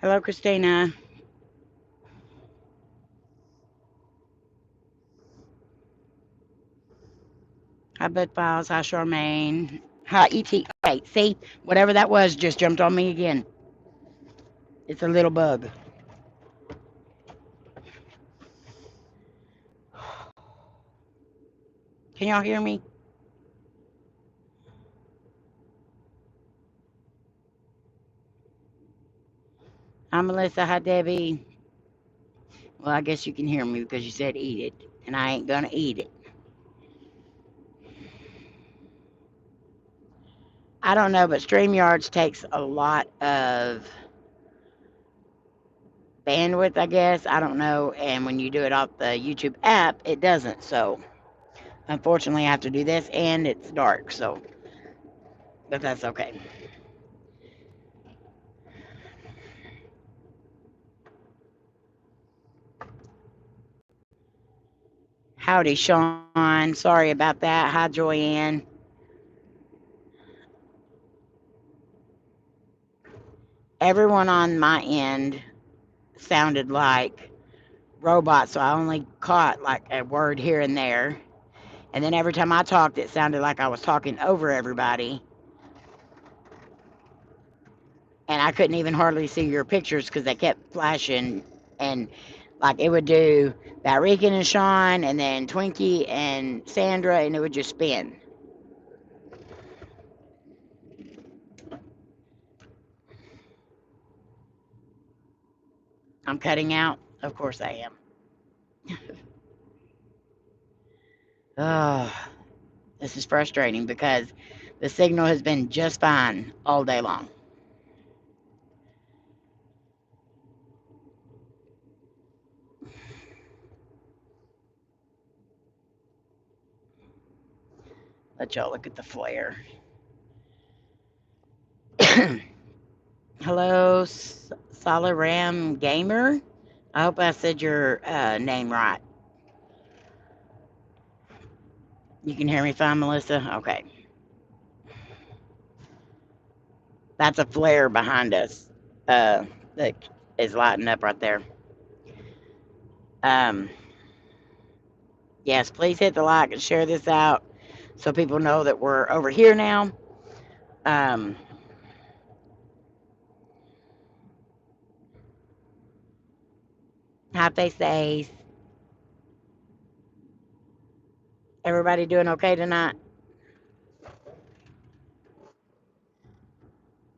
Hello, Christina. Hi, Bud Files. Hi, Charmaine. Hi, E.T. Okay, see? Whatever that was just jumped on me again. It's a little bug. Can y'all hear me? Hi, Melissa. Hi, Debbie. Well, I guess you can hear me because you said eat it, and I ain't gonna eat it. I don't know, but StreamYards takes a lot of bandwidth, I guess. I don't know. And when you do it off the YouTube app, it doesn't. So, unfortunately, I have to do this, and it's dark. So, but that's okay. Howdy, Sean. Sorry about that. Hi, Joyanne. Everyone on my end sounded like robots, so I only caught like a word here and there. And then every time I talked, it sounded like I was talking over everybody. And I couldn't even hardly see your pictures because they kept flashing. And like it would do Barrican and Sean, and then Twinkie and Sandra, and it would just spin. I'm cutting out. Of course I am. Oh, this is frustrating because the signal has been just fine all day long. Let y'all look at the flare. Hello, Salaram Gamer. I hope I said your name right. You can hear me fine, Melissa? Okay. That's a flare behind us that is lighting up right there. Um, yes, please hit the like and share this out so people know that we're over here now. Um, Hi, Face Days. Everybody doing okay tonight?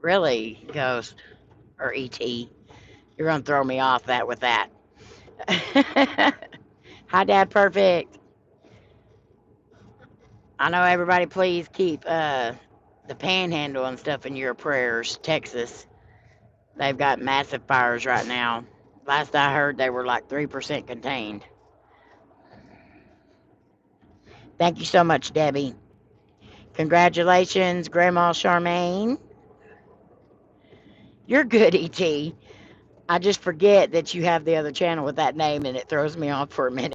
Really, Ghost or ET? You're gonna throw me off that with that. Hi, Dad. Perfect. I know everybody. Please keep the Panhandle and stuff in your prayers. Texas, they've got massive fires right now. Last I heard, they were like 3% contained. Thank you so much, Debbie. Congratulations, Grandma Charmaine. You're good, ET. I just forget that you have the other channel with that name, and it throws me off for a minute.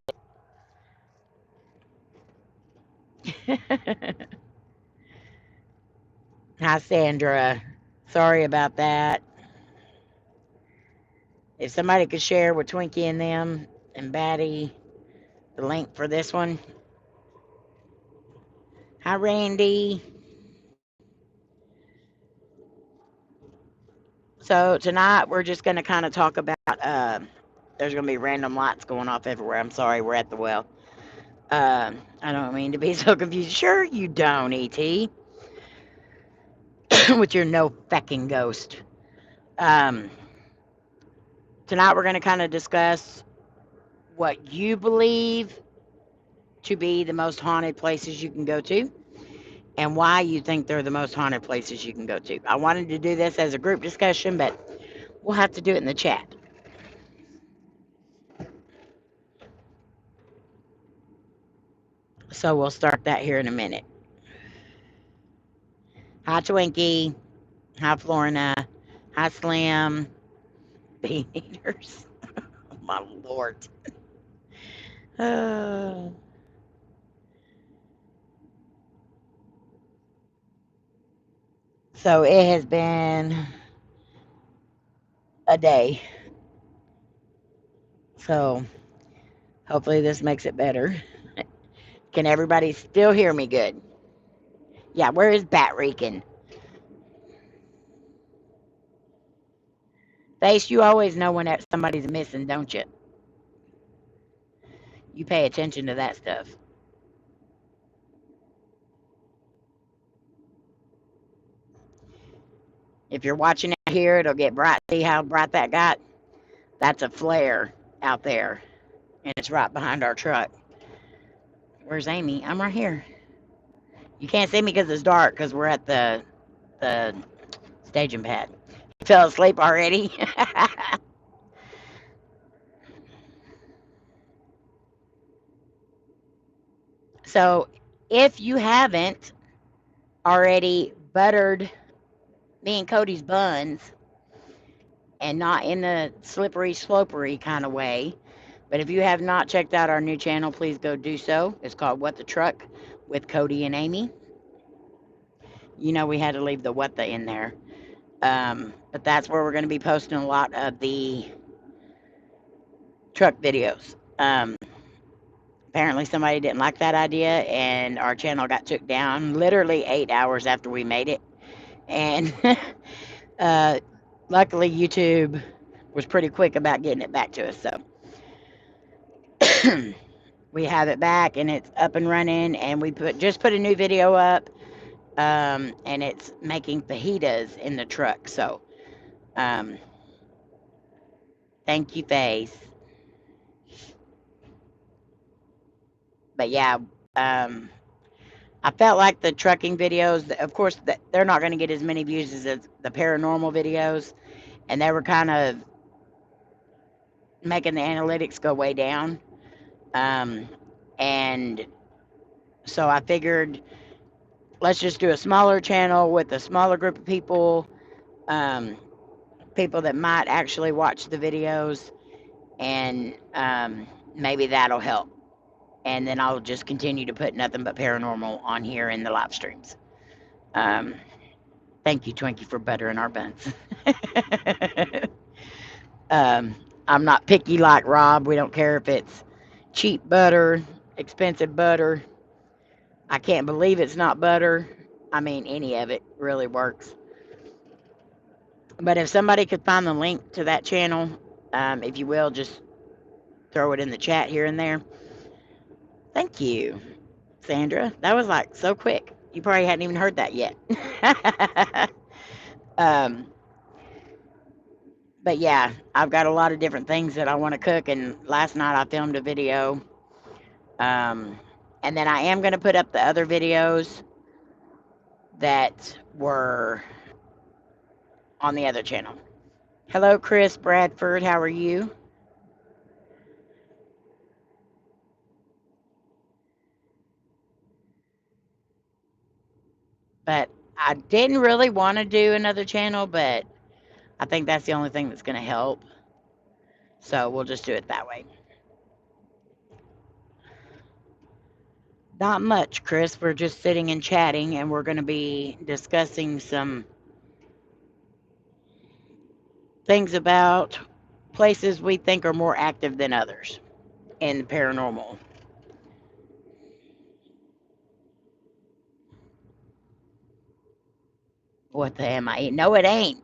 Hi, Sandra. Sorry about that. If somebody could share with Twinkie and them and Batty the link for this one. Hi, Randy. So tonight we're just going to kind of talk about. There's going to be random lights going off everywhere. I'm sorry, we're at the well. I don't mean to be so confused. Sure, you don't, ET, with your no fecking ghost. Um, Tonight we're going to kind of discuss what you believe to be the most haunted places you can go to and why you think they're the most haunted places you can go to. I wanted to do this as a group discussion, but we'll have to do it in the chat. So we'll start that here in a minute. Hi, Twinkie. Hi, Florina. Hi, Slim. Bean eaters. Oh, my Lord. Uh, so it has been a day. So hopefully this makes it better. Can everybody still hear me good? Yeah, where is Bat Rican? Face, you always know when somebody's missing, don't you? You pay attention to that stuff. If you're watching out here, it'll get bright. See how bright that got? That's a flare out there, and it's right behind our truck. Where's Amy? I'm right here. You can't see me because it's dark because we're at the staging pad. You fell asleep already? So if you haven't already buttered me and Cody's buns, and not in the slippery, slopery kind of way, but if you have not checked out our new channel, please go do so. It's called What the Truck with Cody and Amy. You know we had to leave the what the in there. But that's where we're going to be posting a lot of the truck videos. Apparently somebody didn't like that idea, and our channel got took down literally 8 hours after we made it. And luckily YouTube was pretty quick about getting it back to us. So we have it back, and it's up and running, and we just put a new video up, and it's making fajitas in the truck. So thank you, Face. But yeah, I felt like the trucking videos, of course, they're not going to get as many views as the paranormal videos, and they were kind of making the analytics go way down. And so I figured, let's just do a smaller channel with a smaller group of people, people that might actually watch the videos, and maybe that'll help. And then I'll just continue to put nothing but paranormal on here in the live streams. Thank you, Twinkie, for buttering our buns. I'm not picky like Rob. We don't care if it's cheap butter, expensive butter. I can't believe it's not butter. I mean, any of it really works. But if somebody could find the link to that channel, if you will, just throw it in the chat here and there. Thank you, Sandra. That was like so quick. You probably hadn't even heard that yet. But yeah, I've got a lot of different things that I want to cook. And last night I filmed a video. And then I am going to put up the other videos that were on the other channel. Hello, Chris Bradford. How are you? But I didn't really want to do another channel, but I think that's the only thing that's going to help. So we'll just do it that way. Not much, Chris. We're just sitting and chatting, and we're going to be discussing some things about places we think are more active than others in paranormal. What the am I eating? No, it ain't.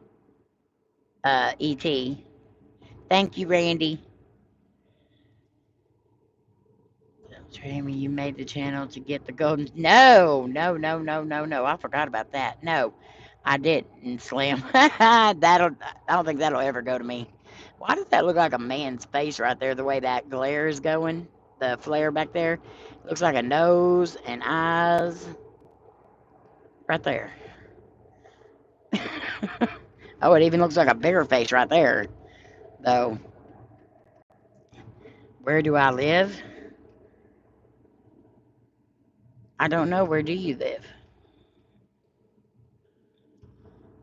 E.T. Thank you, Randy. Jamie, you made the channel to get the golden. No, no, no, no, no, no. I forgot about that. No, I didn't, Slim. I don't think that'll ever go to me. Why does that look like a man's face right there? The way that glare is going, the flare back there, looks like a nose and eyes right there. Oh, it even looks like a bigger face right there, though. Where do I live? I don't know. Where do you live?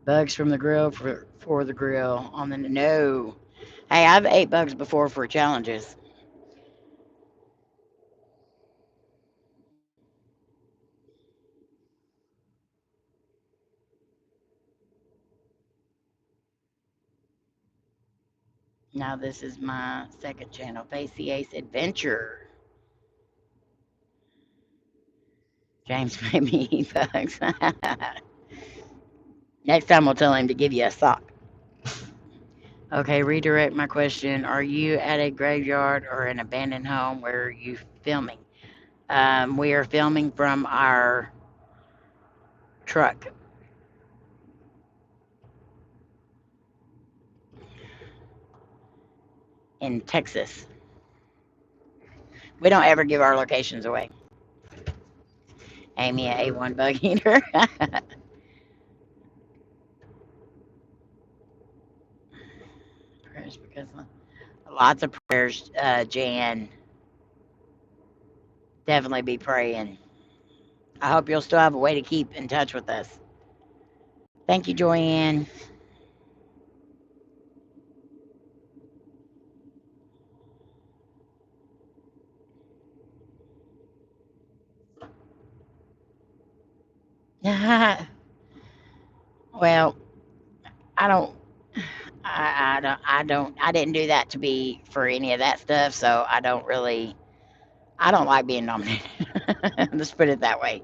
Bugs from the grill for the grill on the no. Hey, I've ate bugs before for challenges. Now this is my second channel, Face the Ace Adventure. James made me eat bugs. Next time we'll tell him to give you a sock. Okay, redirect my question. Are you at a graveyard or an abandoned home? Where are you filming? We are filming from our truck in Texas. We don't ever give our locations away. Amy, an A1 bug eater. Prayers because lots of prayers, Jan. Definitely be praying. I hope you'll still have a way to keep in touch with us. Thank you, Joanne. Well, I don't. I didn't do that to be for any of that stuff, so I don't really. I don't like being nominated. Let's put it that way.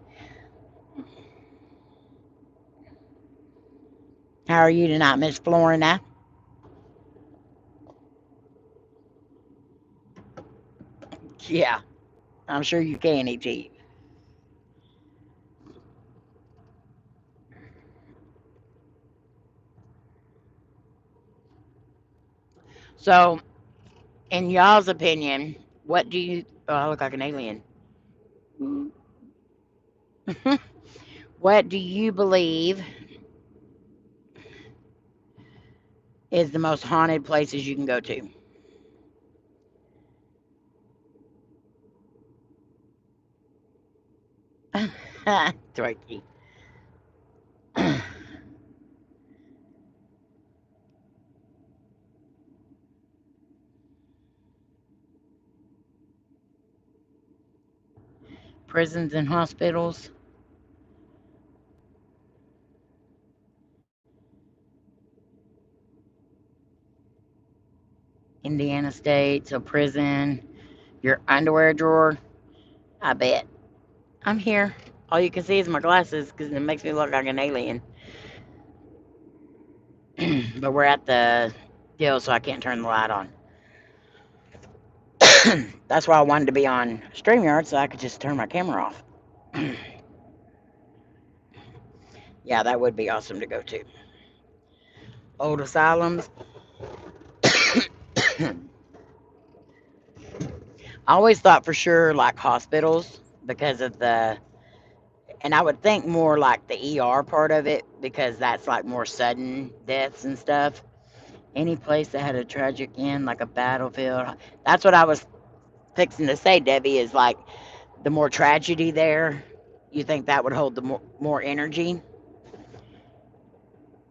How are you tonight, Miss Florina? Yeah, I'm sure you can, E.T. So, in y'all's opinion, what do you? Oh, I look like an alien. What do you believe is the most haunted places you can go to? Turkey. Prisons and hospitals. Indiana State, so prison. Your underwear drawer. I bet. I'm here. All you can see is my glasses because it makes me look like an alien. But we're at the deal, so I can't turn the light on. That's why I wanted to be on StreamYard so I could just turn my camera off. Yeah, that would be awesome to go to. Old asylums. I always thought for sure like hospitals because of the, and I would think more like the ER part of it because that's like more sudden deaths and stuff. Any place that had a tragic end, like a battlefield. That's what I was fixing to say, Debbie, is like the more tragedy there, you think that would hold the more energy.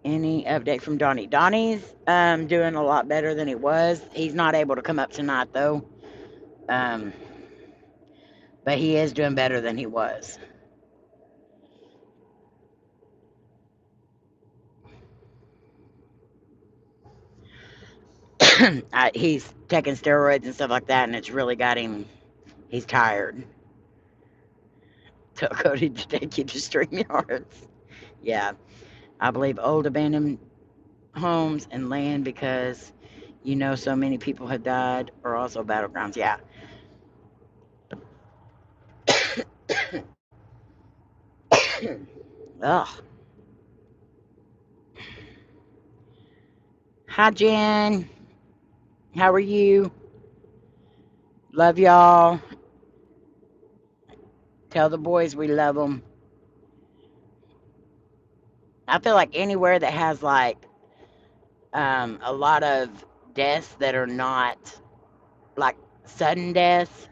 Any update from Donnie? Donnie's doing a lot better than he was. He's not able to come up tonight though, um, but he is doing better than he was. He's taking steroids and stuff like that, and it's really got him. He's tired. Tell Cody to take you to StreamYards. Yeah, I believe old abandoned homes and land because so many people have died are also battlegrounds. Yeah. Ugh. Hi, Jen. How are you? Love y'all. Tell the boys we love them. I feel like anywhere that has like a lot of deaths that are not like sudden deaths.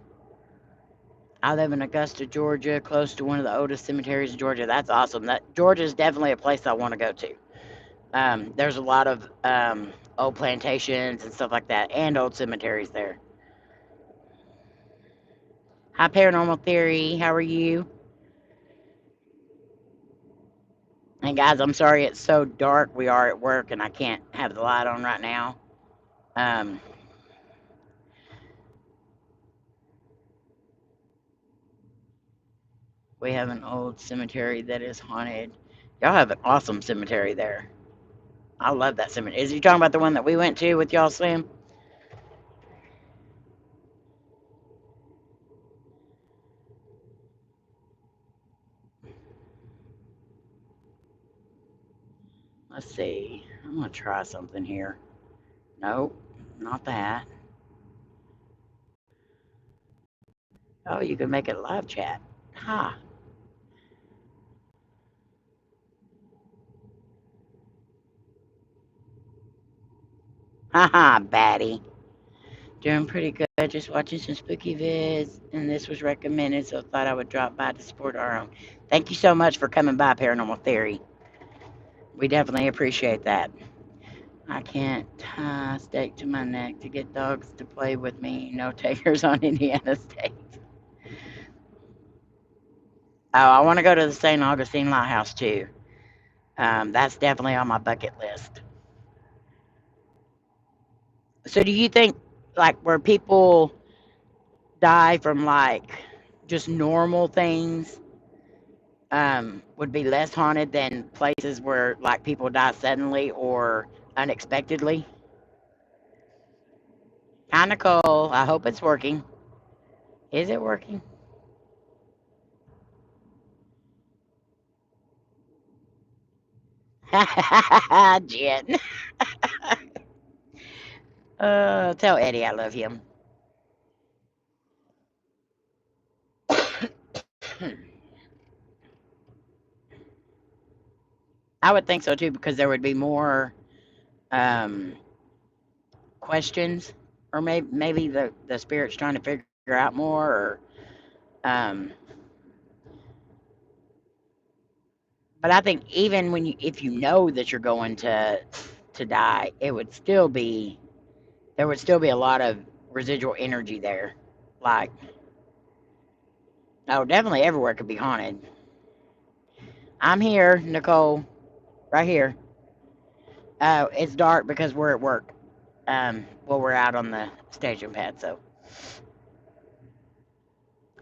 I live in Augusta, Georgia, close to one of the oldest cemeteries in Georgia. That's awesome. That Georgia is definitely a place I want to go to. There's a lot of old plantations and stuff like that, and old cemeteries there. Hi, Paranormal Theory. How are you? And guys, I'm sorry it's so dark. We are at work, and I can't have the light on right now. Um, we have an old cemetery that is haunted. Y'all have an awesome cemetery there. I love that cemetery. Is you talking about the one that we went to with y'all, Slim? Let's see. I'm gonna try something here. Nope, not that. Oh, you can make it live chat. Ha. Ha ha, baddie. Doing pretty good. Just watching some spooky vids, and this was recommended, so thought I would drop by to support our own. Thank you so much for coming by, Paranormal Theory. We definitely appreciate that. I can't tie a stake to my neck to get dogs to play with me. No takers on Indiana State. Oh, I want to go to the St. Augustine Lighthouse too. That's definitely on my bucket list. So, do you think, like, where people die from, like, just normal things, would be less haunted than places where, like, people die suddenly or unexpectedly? Hi, Nicole. I hope it's working. Is it working? Jen. Tell Eddie I love him. I would think so too, because there would be more um, questions, or maybe the spirit's trying to figure out more, or um, but I think even when if you know that you're going to die, it would still be there would still be a lot of residual energy there. Like, oh, definitely everywhere could be haunted. I'm here, Nicole, right here. It's dark because we're at work. Well, we're out on the station pad, so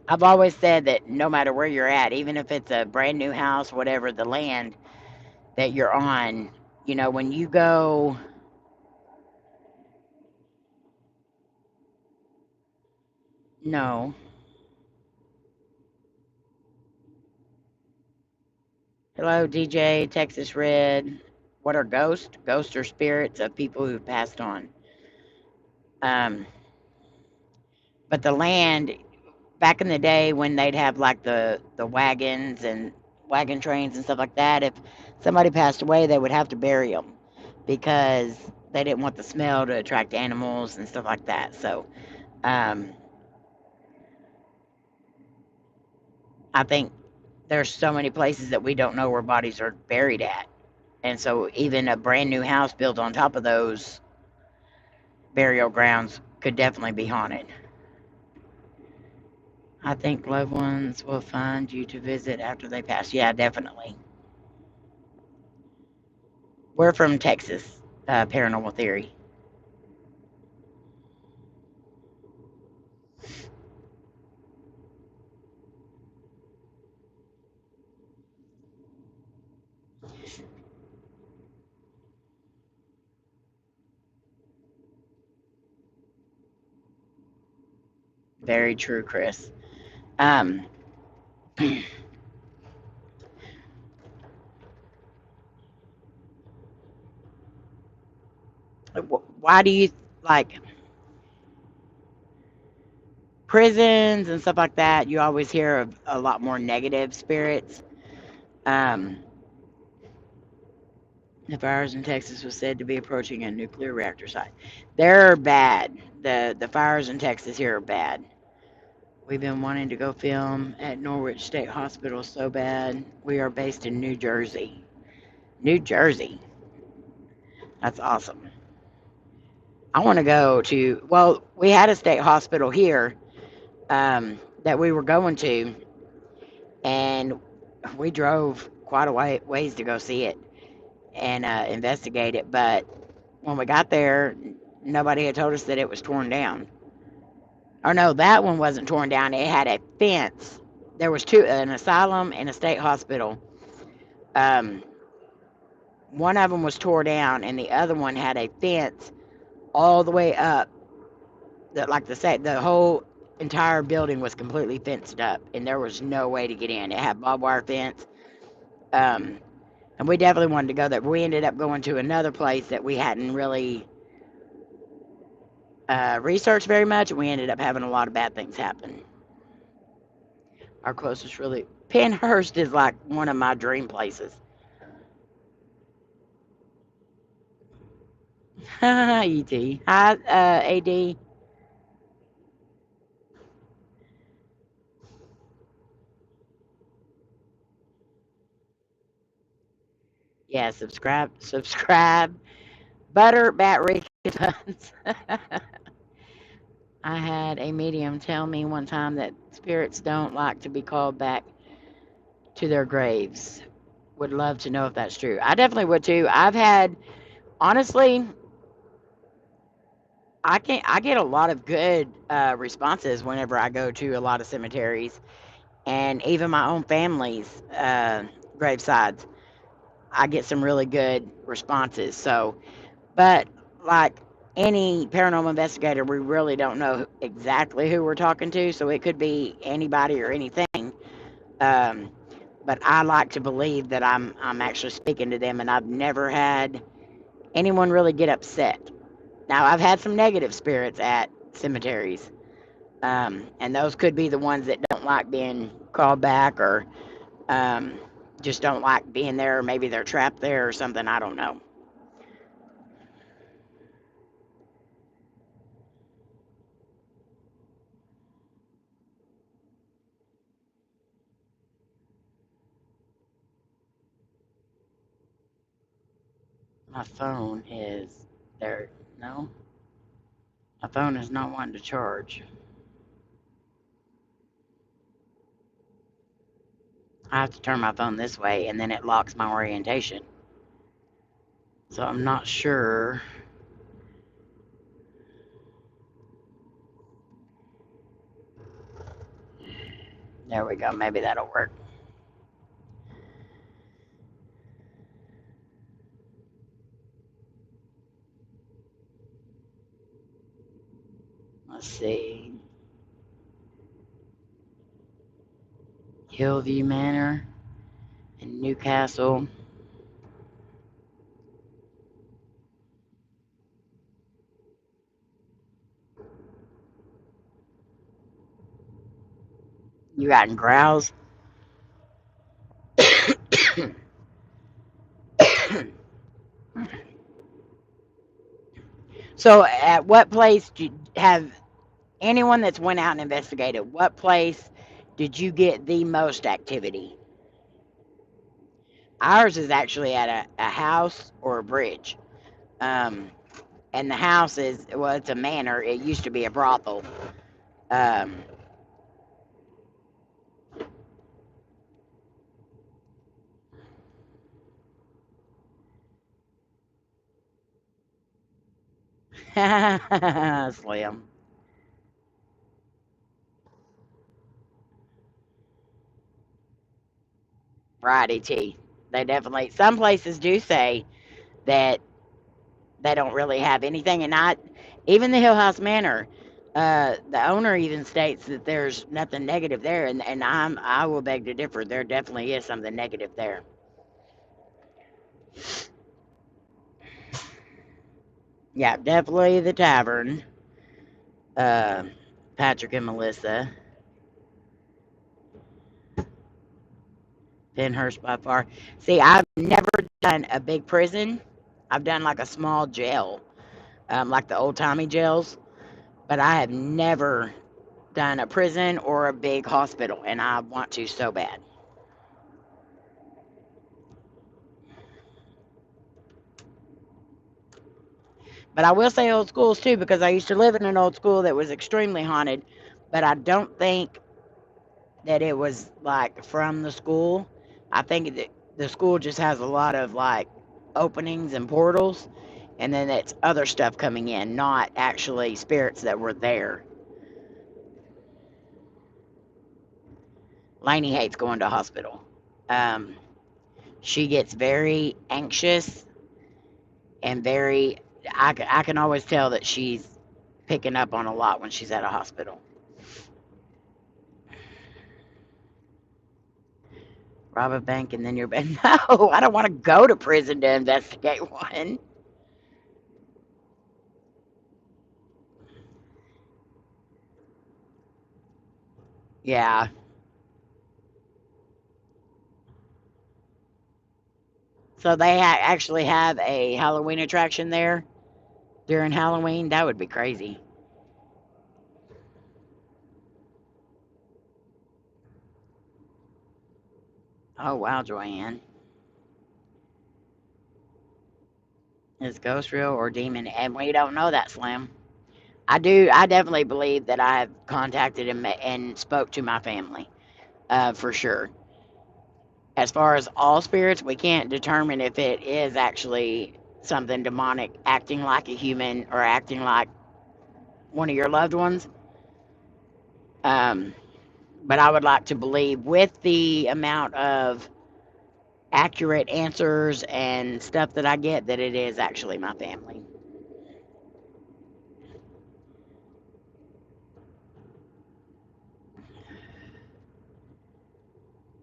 I've always said that no matter where you're at, even if it's a brand new house, whatever the land that you're on, when you go, no. Hello, DJ, Texas Red. What are ghosts? Ghosts are spirits of people who've passed on. Um, but the land, back in the day when they'd have like the wagons and wagon trains and stuff like that, if somebody passed away, they would have to bury them because they didn't want the smell to attract animals and stuff like that. So um, I think there's so many places that we don't know where bodies are buried at. And so even a brand new house built on top of those burial grounds could definitely be haunted. I think loved ones will find you to visit after they pass. Yeah, definitely. We're from Texas, Paranormal Theory. Very true, Chris. Um, why do you like prisons and stuff like that? You always hear of a lot more negative spirits. Um, the fires in Texas was said to be approaching a nuclear reactor site. They're bad. The fires in Texas here are bad. We've been wanting to go film at Norwich State Hospital so bad. We are based in New Jersey. New Jersey. That's awesome. I want to go to, well, we had a state hospital here that we were going to, and we drove quite a ways to go see it and investigate it. But when we got there, Nobody had told us that it was torn down. Or no, that one wasn't torn down. It had a fence. There was two, an asylum and a state hospital. Um, One of them was tore down, and the other one had a fence all the way up. That, like the whole entire building was completely fenced up, and there was no way to get in. It had barbed wire fence. Um, and we definitely wanted to go there. We ended up going to another place that we hadn't really researched very much, and we ended up having a lot of bad things happen. Our closest really, Penhurst is like one of my dream places. ET. Hi, AD. Yeah, subscribe. Butter, bat, Rick, buns. I had a medium tell me one time that spirits don't like to be called back to their graves. Would love to know if that's true. I definitely would too. I've had, honestly, I get a lot of good responses whenever I go to a lot of cemeteries, and even my own family's gravesides. I get some really good responses. So, but like any paranormal investigator, we really don't know exactly who we're talking to. So it could be anybody or anything. Um, but I like to believe that I'm actually speaking to them, and I've never had anyone really get upset. Now I've had some negative spirits at cemeteries, and those could be the ones that don't like being called back, or um, just don't like being there, or maybe they're trapped there or something. I don't know. My phone is there. No, my phone is not wanting to charge. I have to turn my phone this way, and then it locks my orientation. So I'm not sure. There we go. Maybe that'll work. Let's see. Hillview Manor in Newcastle. You got in Growls. So, at what place do you have anyone that's went out and investigated? What place did you get the most activity? Ours is actually at a house or a bridge. Um, and the house is, well, it's a manor. It used to be a brothel. Um, Slim. Righty T. They definitely, some places do say that they don't really have anything, and not even the Hill House Manor. The owner even states that there's nothing negative there, and I will beg to differ. There definitely is something negative there. Yeah, definitely the tavern. Uh, Patrick and Melissa. Penhurst by far. See, I've never done a big prison. I've done like a small jail, like the old timey jails, but I have never done a prison or a big hospital, and I want to so bad. But I will say old schools too, because I used to live in an old school that was extremely haunted, but I don't think that it was like from the school. I think that the school just has a lot of like openings and portals, And then it's other stuff coming in, not actually spirits that were there. Layne hates going to hospital. She gets very anxious and very, I can always tell that she's picking up on a lot when she's at a hospital. Rob a bank and then you're back. No, I don't want to go to prison to investigate one. Yeah. So they actually have a Halloween attraction there during Halloween. That would be crazy. Oh, wow, Joanne. Is ghost real or demon? And we don't know that, Slim. I definitely believe that I've contacted and spoke to my family, for sure. As far as all spirits, we can't determine if it is actually something demonic acting like a human or acting like one of your loved ones. Um, but I would like to believe, with the amount of accurate answers and stuff that I get, that it is actually my family.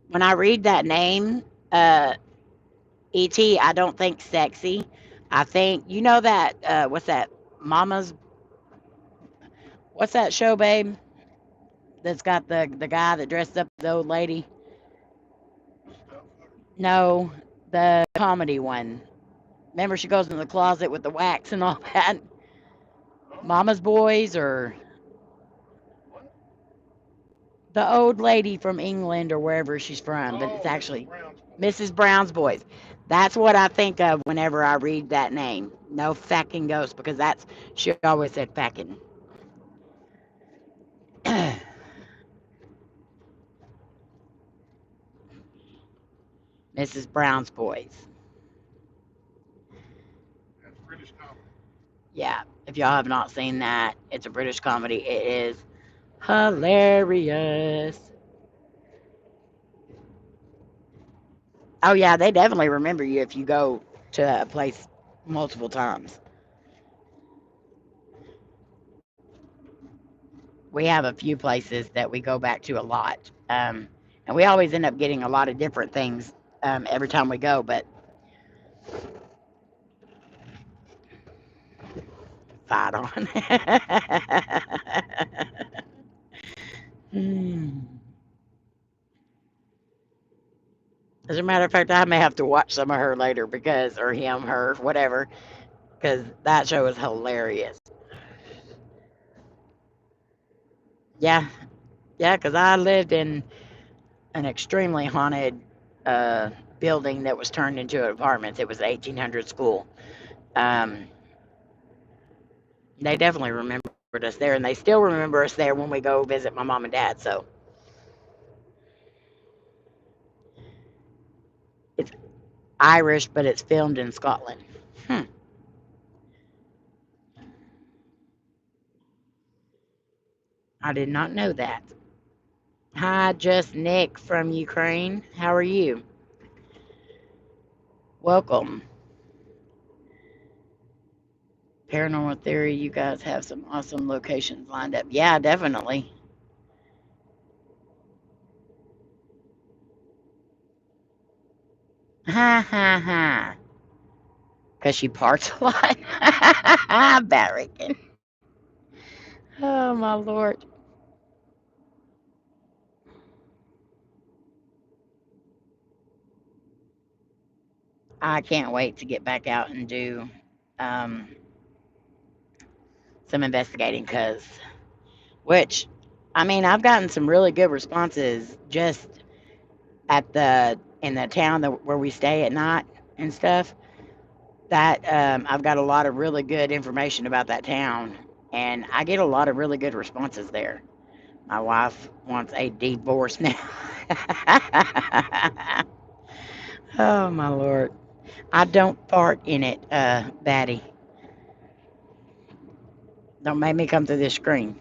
When I read that name, E.T., I don't think sexy. I think, you know that, what's that, Mama's, what's that show, babe? That's got the guy that dressed up the old lady? No, the comedy one. Remember, she goes in the closet with the wax and all that? Mama's Boys, or the old lady from England or wherever she's from, but it's actually Mrs. Brown's Boys. That's what I think of whenever I read that name. No fucking ghost, because that's, she always said fucking. Mrs. Brown's Boys. Yeah, if y'all have not seen that, it's a British comedy. It is hilarious. Oh yeah, they definitely remember you if you go to a place multiple times. We have a few places that we go back to a lot, and we always end up getting a lot of different things every time we go. But fight on. Hmm. As a matter of fact, I may have to watch some of her later, because, or him, her, whatever, because that show is hilarious. Yeah, yeah, because I lived in an extremely haunted uh, building that was turned into apartments. It was an 1800 school. Um, they definitely remembered us there, and they still remember us there when we go visit my mom and dad. So it's Irish, but it's filmed in Scotland. Hmm. I did not know that. Hi, just Nick from Ukraine. How are you? Welcome. Paranormal Theory, you guys have some awesome locations lined up. Yeah, definitely. Ha ha ha. Because she parts a lot. Barrican. Oh, my Lord. I can't wait to get back out and do um, some investigating, because, which, I mean, I've gotten some really good responses just in the town where we stay at night and stuff. That I've got a lot of really good information about that town, and I get a lot of really good responses there. My wife wants a divorce now. Oh my Lord. I don't fart in it, Batty. Don't make me come through this screen.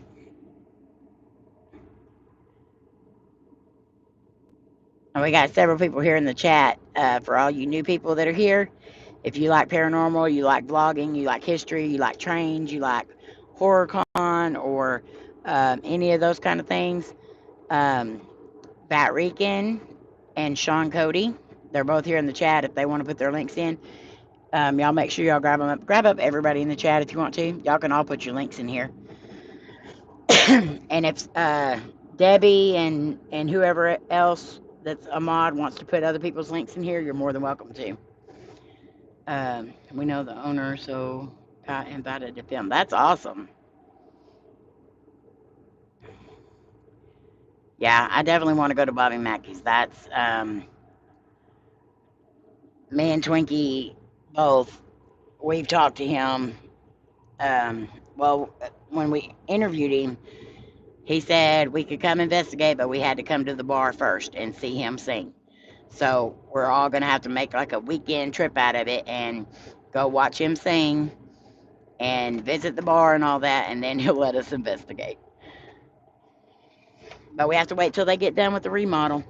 And we got several people here in the chat. For all you new people that are here, if you like paranormal, you like vlogging, you like history, you like trains, you like horror con, or any of those kind of things, um, Bat Rican and Sean Cody, they're both here in the chat if they want to put their links in. Y'all make sure y'all grab them up. Grab up everybody in the chat if you want to. Y'all can all put your links in here. And if Debbie and whoever else that's a mod wants to put other people's links in here, you're more than welcome to. We know the owner, so I invited to film. That's awesome. Yeah, I definitely want to go to Bobby Mackey's. That's me and Twinkie both. We've talked to him. Well, when we interviewed him, he said we could come investigate, but we had to come to the bar first and see him sing. So we're all gonna have to make like a weekend trip out of it and go watch him sing and visit the bar and all that, and then he'll let us investigate. But we have to wait till they get done with the remodel.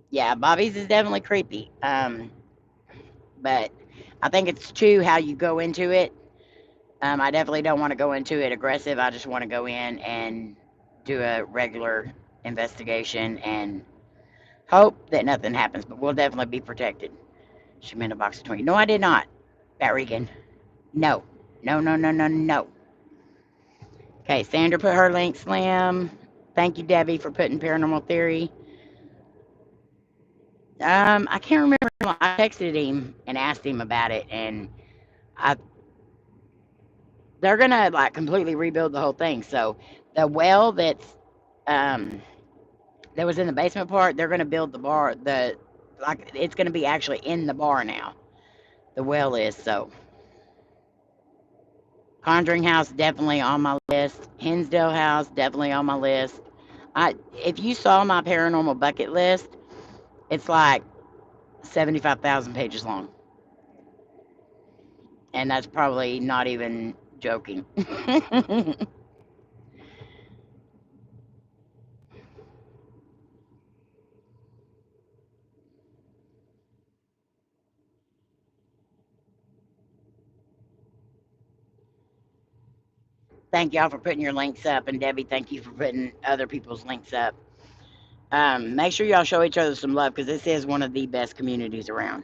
Yeah, Bobby's is definitely creepy. But I think it's too how you go into it. I definitely don't want to go into it aggressive. I just want to go in and do a regular investigation and hope that nothing happens. But we'll definitely be protected. She meant a box of 20. No, I did not. Bat Regan. No. No, no, no, no, no. Okay, Sandra put her link, Slim. Thank you, Debbie, for putting Paranormal Theory. I can't remember. I texted him and asked him about it, and I they're gonna like completely rebuild the whole thing. So the well um that was in the basement part, they're gonna build the bar. It's gonna be actually in the bar now. The well is so. Conjuring House definitely on my list. Hinsdale House definitely on my list. If you saw my paranormal bucket list, it's like 75,000 pages long, and that's probably not even joking. Thank y'all for putting your links up, and Debbie, thank you for putting other people's links up. Make sure y'all show each other some love because this is one of the best communities around.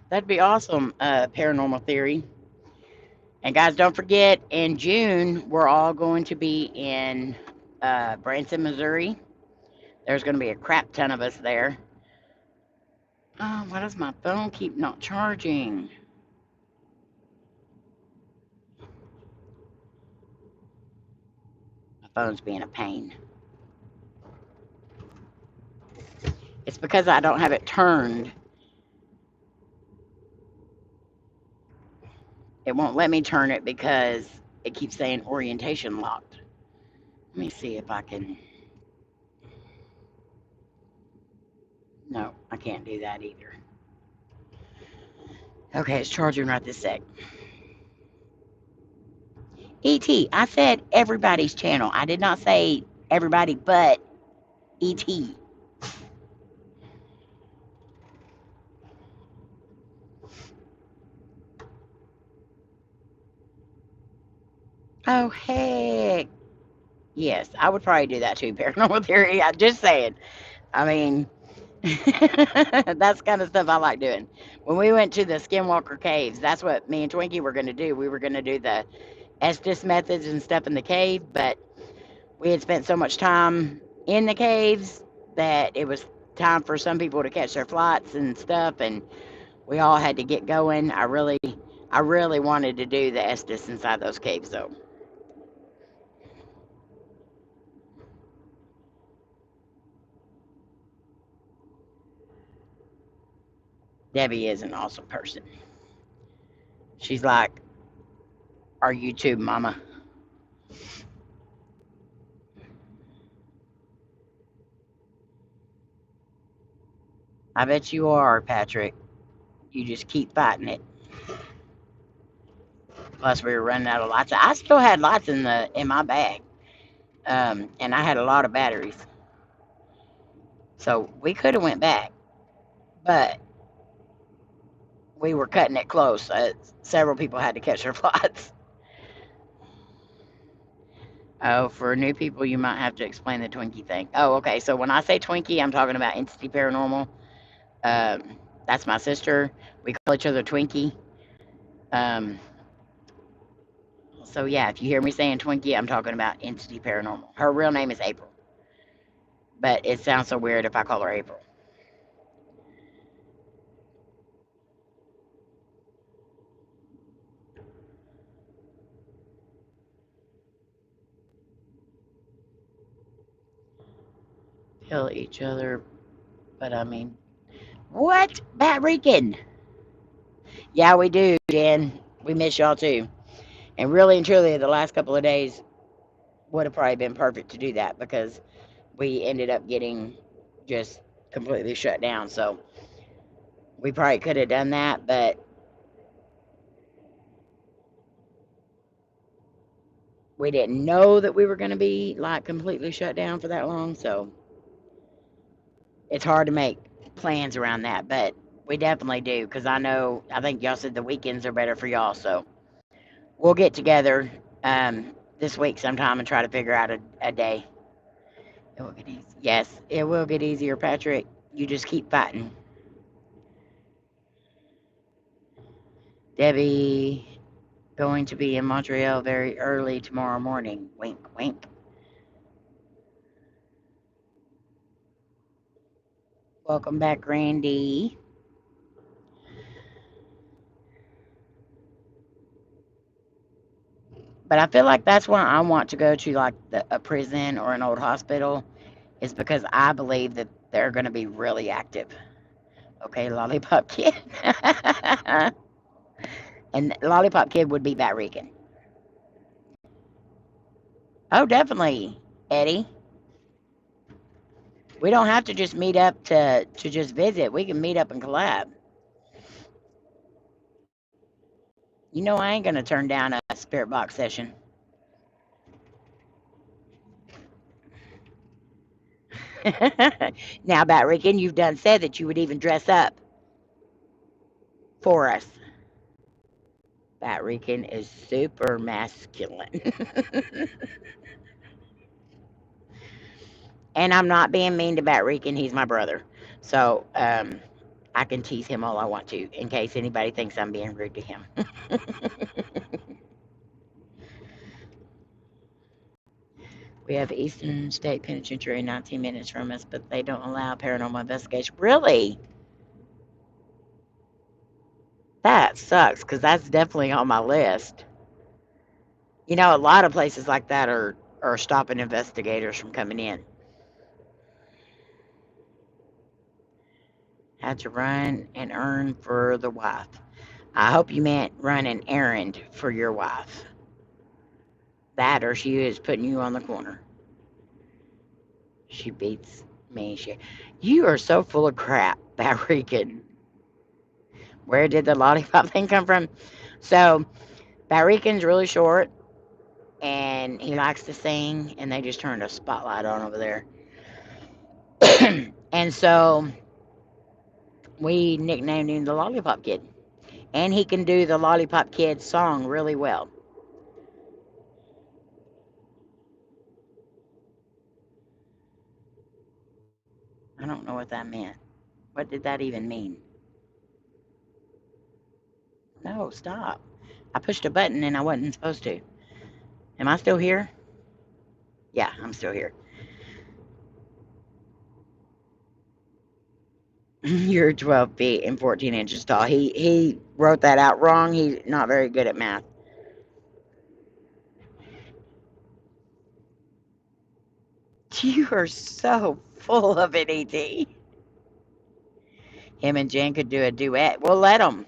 That'd be awesome, Paranormal Theory. And guys, don't forget, in June, we're all going to be in Branson, Missouri. There's going to be a crap ton of us there. Oh, why does my phone keep not charging? My phone's being a pain. It's because I don't have it turned. It won't let me turn it because it keeps saying orientation locked. Let me see if I can. No, I can't do that either. Okay, it's charging right this sec. ET, I said everybody's channel. I did not say everybody but ET. Oh, heck. Yes, I would probably do that too, Paranormal Theory. I'm just saying. I mean, that's kind of stuff I like doing. When we went to the Skinwalker Caves, that's what me and Twinkie were going to do. We were going to do the Estes methods and stuff in the cave, but we had spent so much time in the caves that it was time for some people to catch their flights and stuff, and we all had to get going. I really wanted to do the Estes inside those caves, though. Debbie is an awesome person. She's like our YouTube mama. I bet you are, Patrick. You just keep fighting it. Plus, we were running out of lights. I still had lights in my bag, and I had a lot of batteries. So we could have went back, but we were cutting it close. Several people had to catch their flights. Oh, for new people, you might have to explain the Twinkie thing. Oh, okay. So when I say Twinkie, I'm talking about Entity Paranormal. That's my sister. We call each other Twinkie. So yeah, if you hear me saying Twinkie, I'm talking about Entity Paranormal. Her real name is April, but it sounds so weird if I call her April. Kill each other, but I mean, what? Bat Rican? Yeah, we do, Jen. We miss y'all too. And really and truly, the last couple of days would have probably been perfect to do that because we ended up getting just completely shut down. So we probably could have done that, but we didn't know that we were going to be like completely shut down for that long. So it's hard to make plans around that, but we definitely do because I think y'all said the weekends are better for y'all. So we'll get together this week sometime and try to figure out a day. It will get easy. Yes, it will get easier, Patrick. You just keep fighting. Debbie going to be in Montreal very early tomorrow morning. Wink, wink. Welcome back, Randy. But I feel like that's why I want to go to like a prison or an old hospital, is because I believe that they're going to be really active. Okay, Lollipop Kid. And Lollipop Kid would be Bat Rican. Oh, definitely, Eddie. We don't have to just meet up to just visit. We can meet up and collab. You know I ain't gonna turn down a spirit box session. Now, Bat Rican, you've done said that you would even dress up for us. Bat Rican is super masculine. And I'm not being mean to Bat Rican. He's my brother. So I can tease him all I want to in case anybody thinks I'm being rude to him. We have Eastern State Penitentiary 19 minutes from us, but they don't allow paranormal investigation. Really? That sucks because that's definitely on my list. You know, a lot of places like that are stopping investigators from coming in. Had to run and earn for the wife. I hope you meant run an errand for your wife. That or she is putting you on the corner. She beats me. You are so full of crap, Bat Rican. Where did the lollipop thing come from? So, Bat Rican's really short and he likes to sing, and they just turned a spotlight on over there. And so we nicknamed him the Lollipop Kid. And he can do the Lollipop Kid song really well. I don't know what that meant. What did that even mean? No, stop. I pushed a button and I wasn't supposed to. Am I still here? Yeah, I'm still here. You're 12 feet and 14 inches tall. He wrote that out wrong. He's not very good at math. You are so full of it, ET. Him and Jen could do a duet. We'll let them.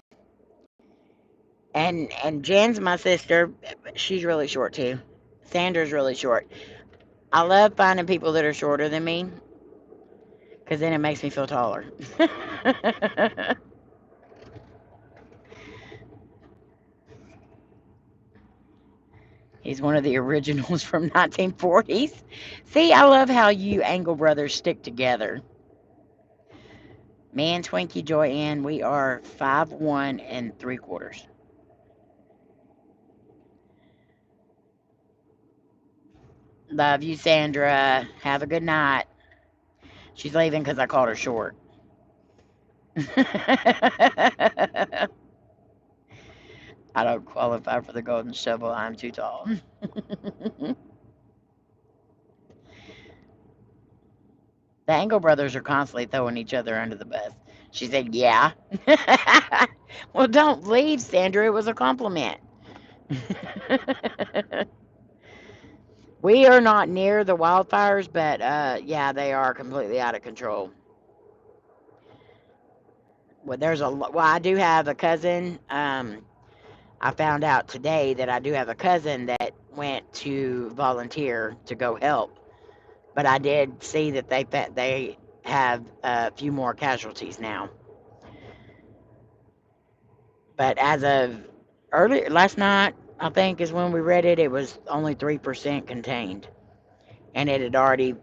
And Jen's my sister. She's really short too. Sandra's really short. I love finding people that are shorter than me because then it makes me feel taller. He's one of the originals from 1940s. See, I love how you Angle brothers stick together. Me and Twinkie Joy Ann, we are 5'1 3/4. Love you, Sandra. Have a good night. She's leaving because I called her short. I don't qualify for the golden shovel. I'm too tall. The Angle brothers are constantly throwing each other under the bus. She said, yeah. Well, don't leave, Sandra. It was a compliment. We are not near the wildfires, but yeah, they are completely out of control. Well, I do have a cousin. I found out today that I do have a cousin that went to volunteer to go help, but I did see that they have a few more casualties now. But as of earlier last night, I think is when we read it, it was only 3% contained, and it had already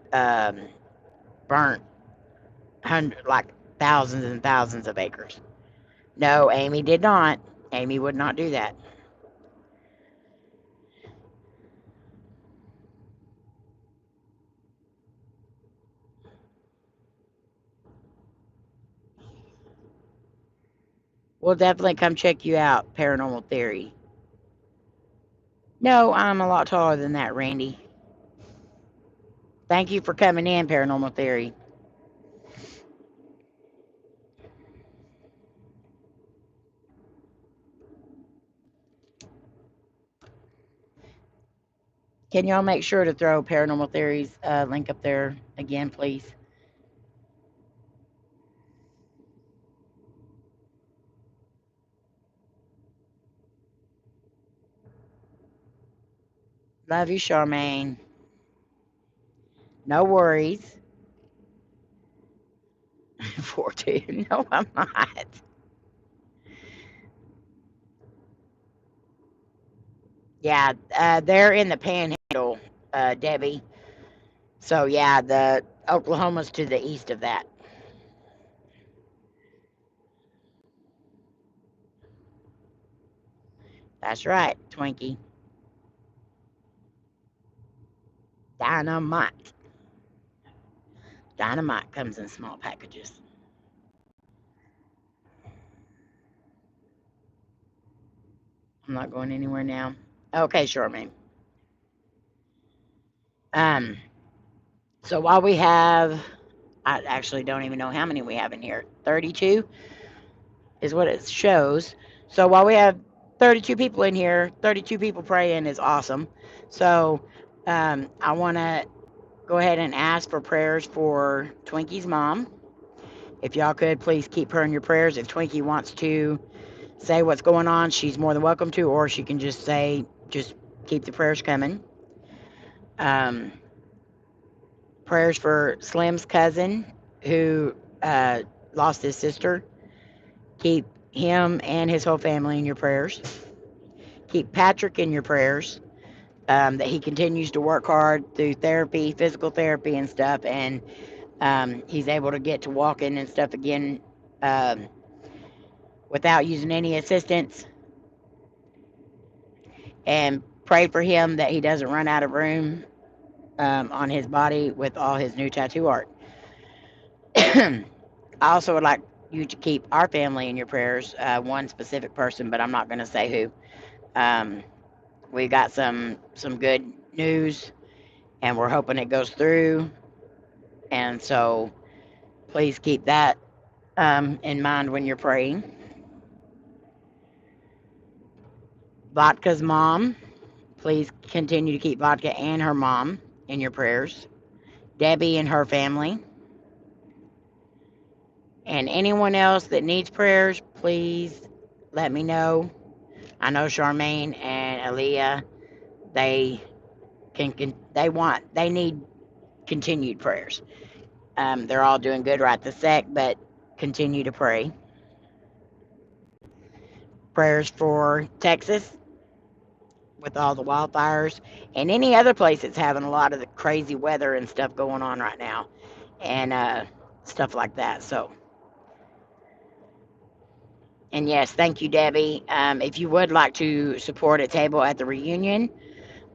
burnt like thousands and thousands of acres. No, Amy did not. Amy would not do that. We'll definitely come check you out, Paranormal Theory. No, I'm a lot taller than that, Randy. Thank you for coming in, Paranormal Theory. Can y'all make sure to throw Paranormal Theory's link up there again, please? Love you, Charmaine. No worries. 4'2". No, I'm not. Yeah, they're in the Panhandle, Debbie. So yeah, the Oklahoma's to the east of that. That's right, Twinkie. Dynamite. Dynamite comes in small packages. I'm not going anywhere now. Okay, Charmaine. Um, so while we have, I actually don't even know how many we have in here. 32 is what it shows. So while we have 32 people in here, 32 people praying is awesome. So I want to go ahead and ask for prayers for Twinkie's mom. If y'all could please keep her in your prayers. If Twinkie wants to say what's going on, she's more than welcome to, or she can just keep the prayers coming. Prayers for Slim's cousin who lost his sister. Keep him and his whole family in your prayers. Keep Patrick in your prayers. That he continues to work hard through therapy, physical therapy and stuff, and he's able to get to walking and stuff again without using any assistance. And pray for him that he doesn't run out of room on his body with all his new tattoo art. I also would like you to keep our family in your prayers, one specific person, but I'm not going to say who. We got some good news, and we're hoping it goes through. And so please keep that in mind when you're praying. Vodka's mom, please continue to keep Vodka and her mom in your prayers. Debbie and her family. And anyone else that needs prayers, please let me know. I know Charmaine and Aaliyah, they need continued prayers. They're all doing good right this sec, but continue to pray. Prayers for Texas with all the wildfires and any other place that's having a lot of the crazy weather and stuff going on right now, and stuff like that. So, and yes, thank you, Debbie. If you would like to support a table at the reunion,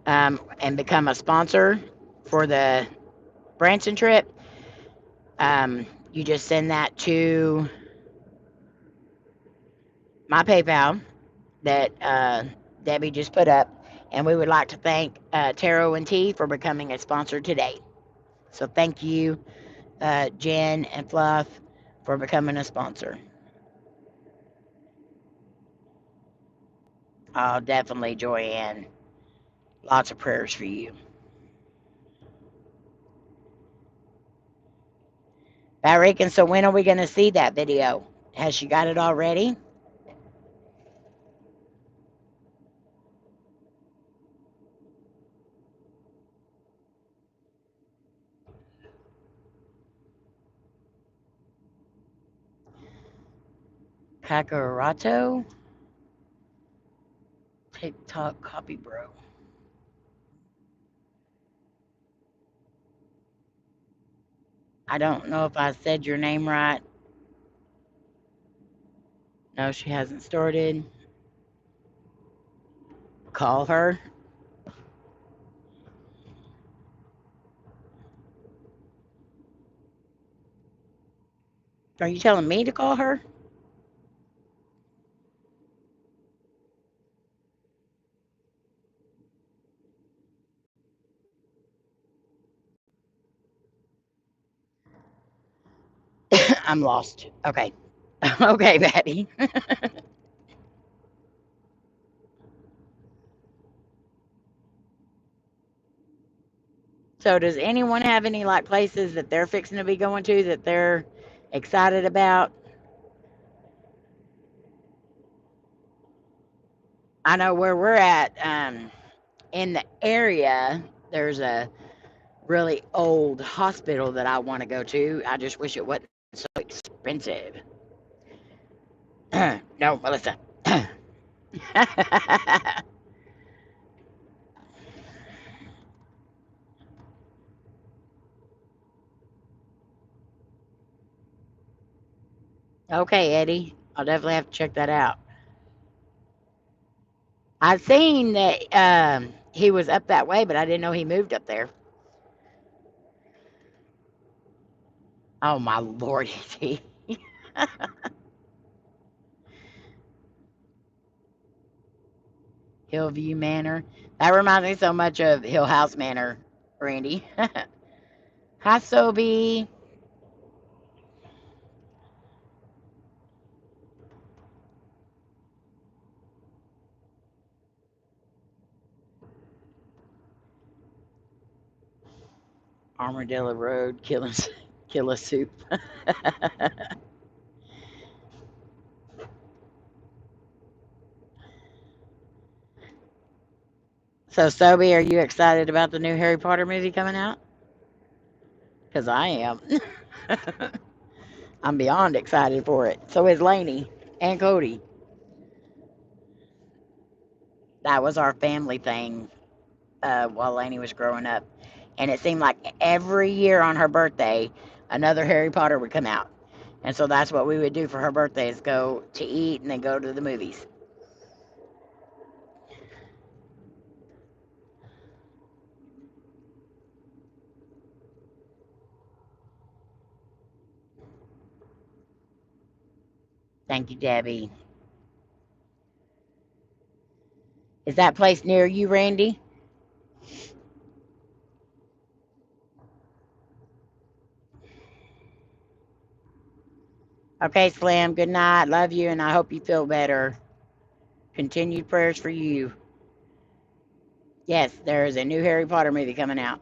and become a sponsor for the Branson trip, you just send that to my PayPal that Debbie just put up. And we would like to thank Taro and T for becoming a sponsor today. So thank you, Jen and Fluff, for becoming a sponsor. Oh, definitely, Joyanne. Lots of prayers for you. I reckon, so when are we going to see that video? Has she got it already? Kakarato? TikTok copy, bro. I don't know if I said your name right. No, she hasn't started. Call her. Are you telling me to call her? I'm lost. Okay. Okay, Betty. So does anyone have any like places that they're fixing to be going to that they're excited about? I know where we're at, in the area, there's a really old hospital that I want to go to. I just wish it wasn't so expensive. No, Melissa. Okay, Eddie. I'll definitely have to check that out. I've seen that he was up that way, but I didn't know he moved up there. Oh my lord, is he? Hillview Manor. That reminds me so much of Hill House Manor, Randy. Hi, Sobe. Armadillo Road, Killa Soup. So, Sobe, are you excited about the new Harry Potter movie coming out? Because I am. I'm beyond excited for it. So is Lainey and Cody. That was our family thing while Lainey was growing up. And it seemed like every year on her birthday, another Harry Potter would come out. And so that's what we would do for her birthday is go to eat and then go to the movies. Thank you, Debbie. Is that place near you, Randy? Okay, Slim, good night. Love you, and I hope you feel better. Continued prayers for you. Yes, there is a new Harry Potter movie coming out.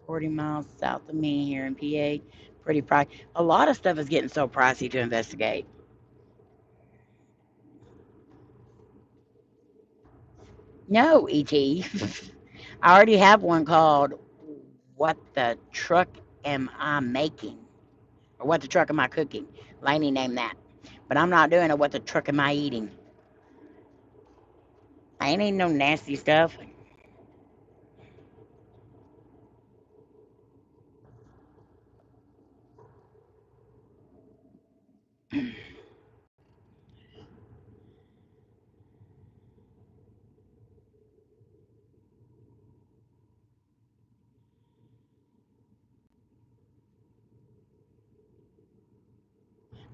40 miles south of me here in PA. Pretty pricey. A lot of stuff is getting so pricey to investigate. No, ET. I already have one called What the Truck Am I Making? Or What the Truck Am I Cooking? Layne named that. But I'm not doing it. What the truck am I eating? I ain't eating no nasty stuff.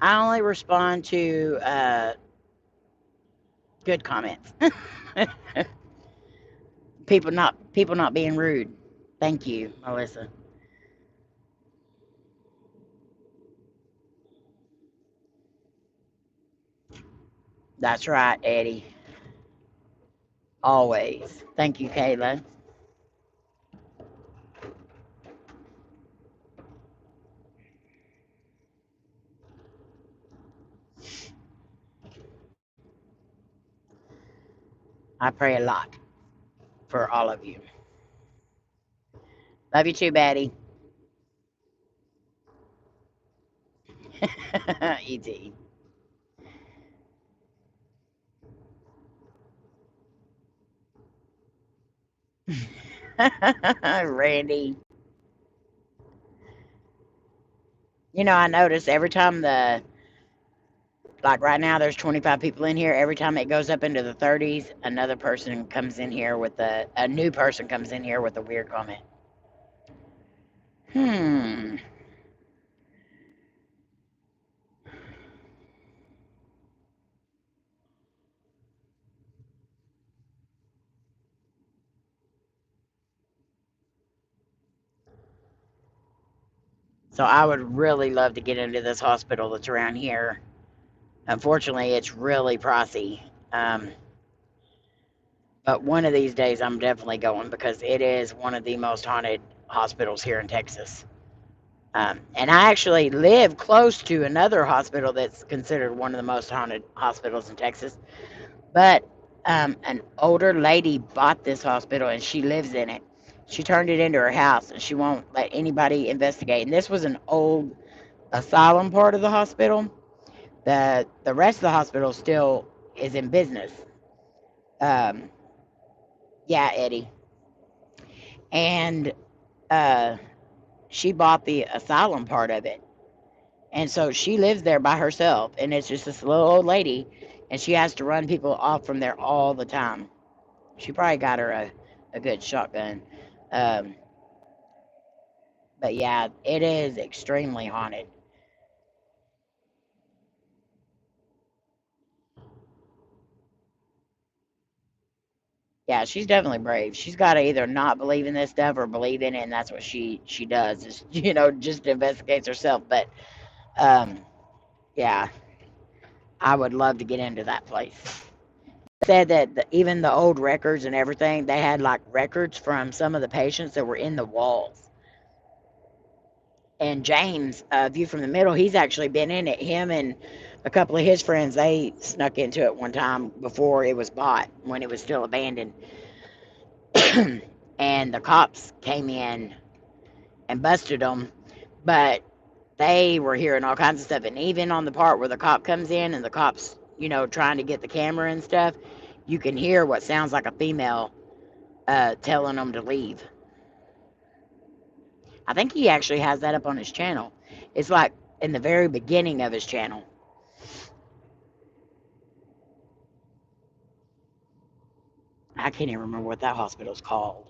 I only respond to good comments. people not being rude. Thank you, Melissa. That's right, Eddie. Always. Thank you, Kayla. I pray a lot for all of you. Love you too, Batty. E.T. Randy. You know, I notice every time like right now, there's 25 people in here. Every time it goes up into the 30s, another person comes in here with a new person comes in here with a weird comment. Hmm. So I would really love to get into this hospital that's around here. Unfortunately, it's really pricey. Um, but one of these days, I'm definitely going because it is one of the most haunted hospitals here in Texas. And I actually live close to another hospital that's considered one of the most haunted hospitals in Texas. But an older lady bought this hospital and she lives in it. She turned it into her house and she won't let anybody investigate. And this was an old asylum part of the hospital. The rest of the hospital still is in business. Um, yeah, Eddie. And uh, she bought the asylum part of it. And so she lives there by herself. And it's just this little old lady. And she has to run people off from there all the time. She probably got her a good shotgun. Um, but yeah, it is extremely haunted. Yeah, she's definitely brave. She's got to either not believe in this stuff or believe in it, and that's what she does. Is just investigates herself. But um, yeah, I would love to get into that place. Said that even the old records and everything, they had like records from some of the patients that were in the walls. And James, View from the Middle, he's actually been in it. Him and a couple of his friends, they snuck into it one time before it was bought, when it was still abandoned. And the cops came in and busted them, but they were hearing all kinds of stuff. And even on the part where the cop comes in and the cops, trying to get the camera and stuff, you can hear what sounds like a female telling them to leave. I think he actually has that up on his channel. It's like in the very beginning of his channel. I can't even remember what that hospital's called.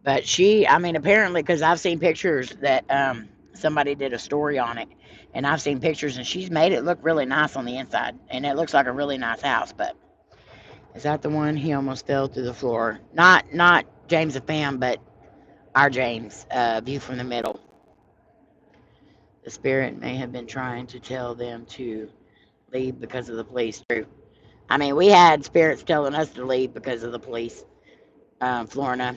But I mean, apparently, because I've seen pictures that somebody did a story on it, and I've seen pictures, and she's made it look really nice on the inside, and it looks like a really nice house. But is that the one? He almost fell through the floor. Not James the Fam, but our James, View from the Middle. The spirit may have been trying to tell them to leave because of the police. True. I mean, we had spirits telling us to leave because of the police. Florina,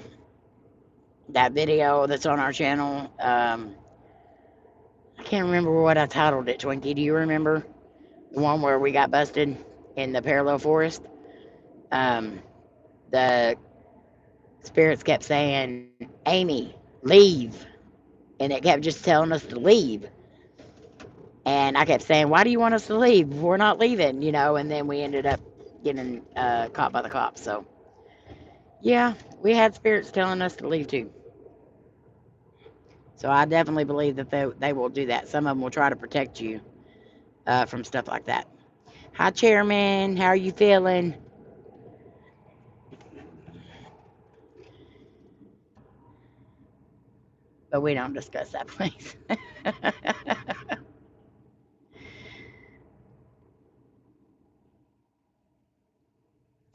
that video that's on our channel, I can't remember what I titled it, Twinkie. Do you remember? The one where we got busted in the parallel forest? The spirits kept saying, Amy, leave. And it kept just telling us to leave. And I kept saying, why do you want us to leave? We're not leaving, you know. And then we ended up getting caught by the cops. So, yeah, we had spirits telling us to leave too. So I definitely believe that they will do that. Some of them will try to protect you from stuff like that. Hi, Chairman. How are you feeling? But we don't discuss that place.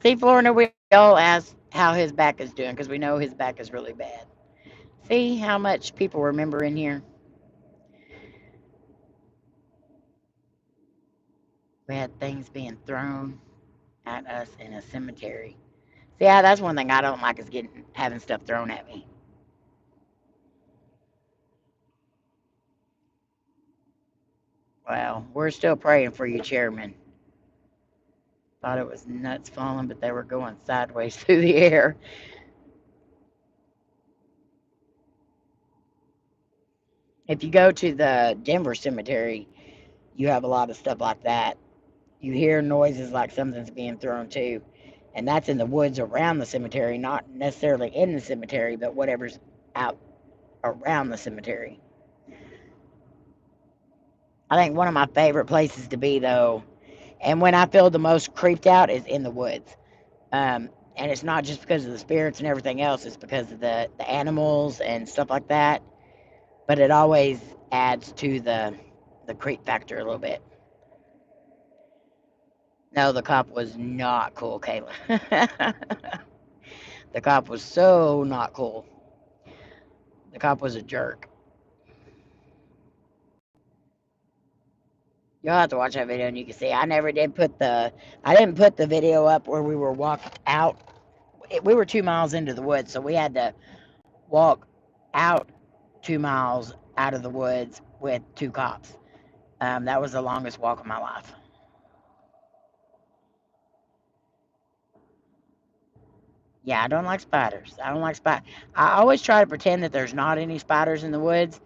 See, Florida, we all ask how his back is doing because we know his back is really bad. See how much people remember in here? We had things being thrown at us in a cemetery. See, yeah, that's one thing I don't like is having stuff thrown at me. Well, we're still praying for you, Chairman. Thought it was nuts falling, but they were going sideways through the air. If you go to the Denver cemetery, you have a lot of stuff like that. You hear noises like something's being thrown too. And that's in the woods around the cemetery, not necessarily in the cemetery, but whatever's out around the cemetery. I think one of my favorite places to be, though, and when I feel the most creeped out, is in the woods. And it's not just because of the spirits and everything else, it's because of the animals and stuff like that. But it always adds to the creep factor a little bit. No, the cop was not cool, Kayla. The cop was so not cool. The cop was a jerk. You'll have to watch that video and you can see. I didn't put the video up where we were walked out. We were 2 miles into the woods, so we had to walk out 2 miles out of the woods with two cops. That was the longest walk of my life. Yeah, I don't like spiders. I don't like spiders. I always try to pretend that there's not any spiders in the woods,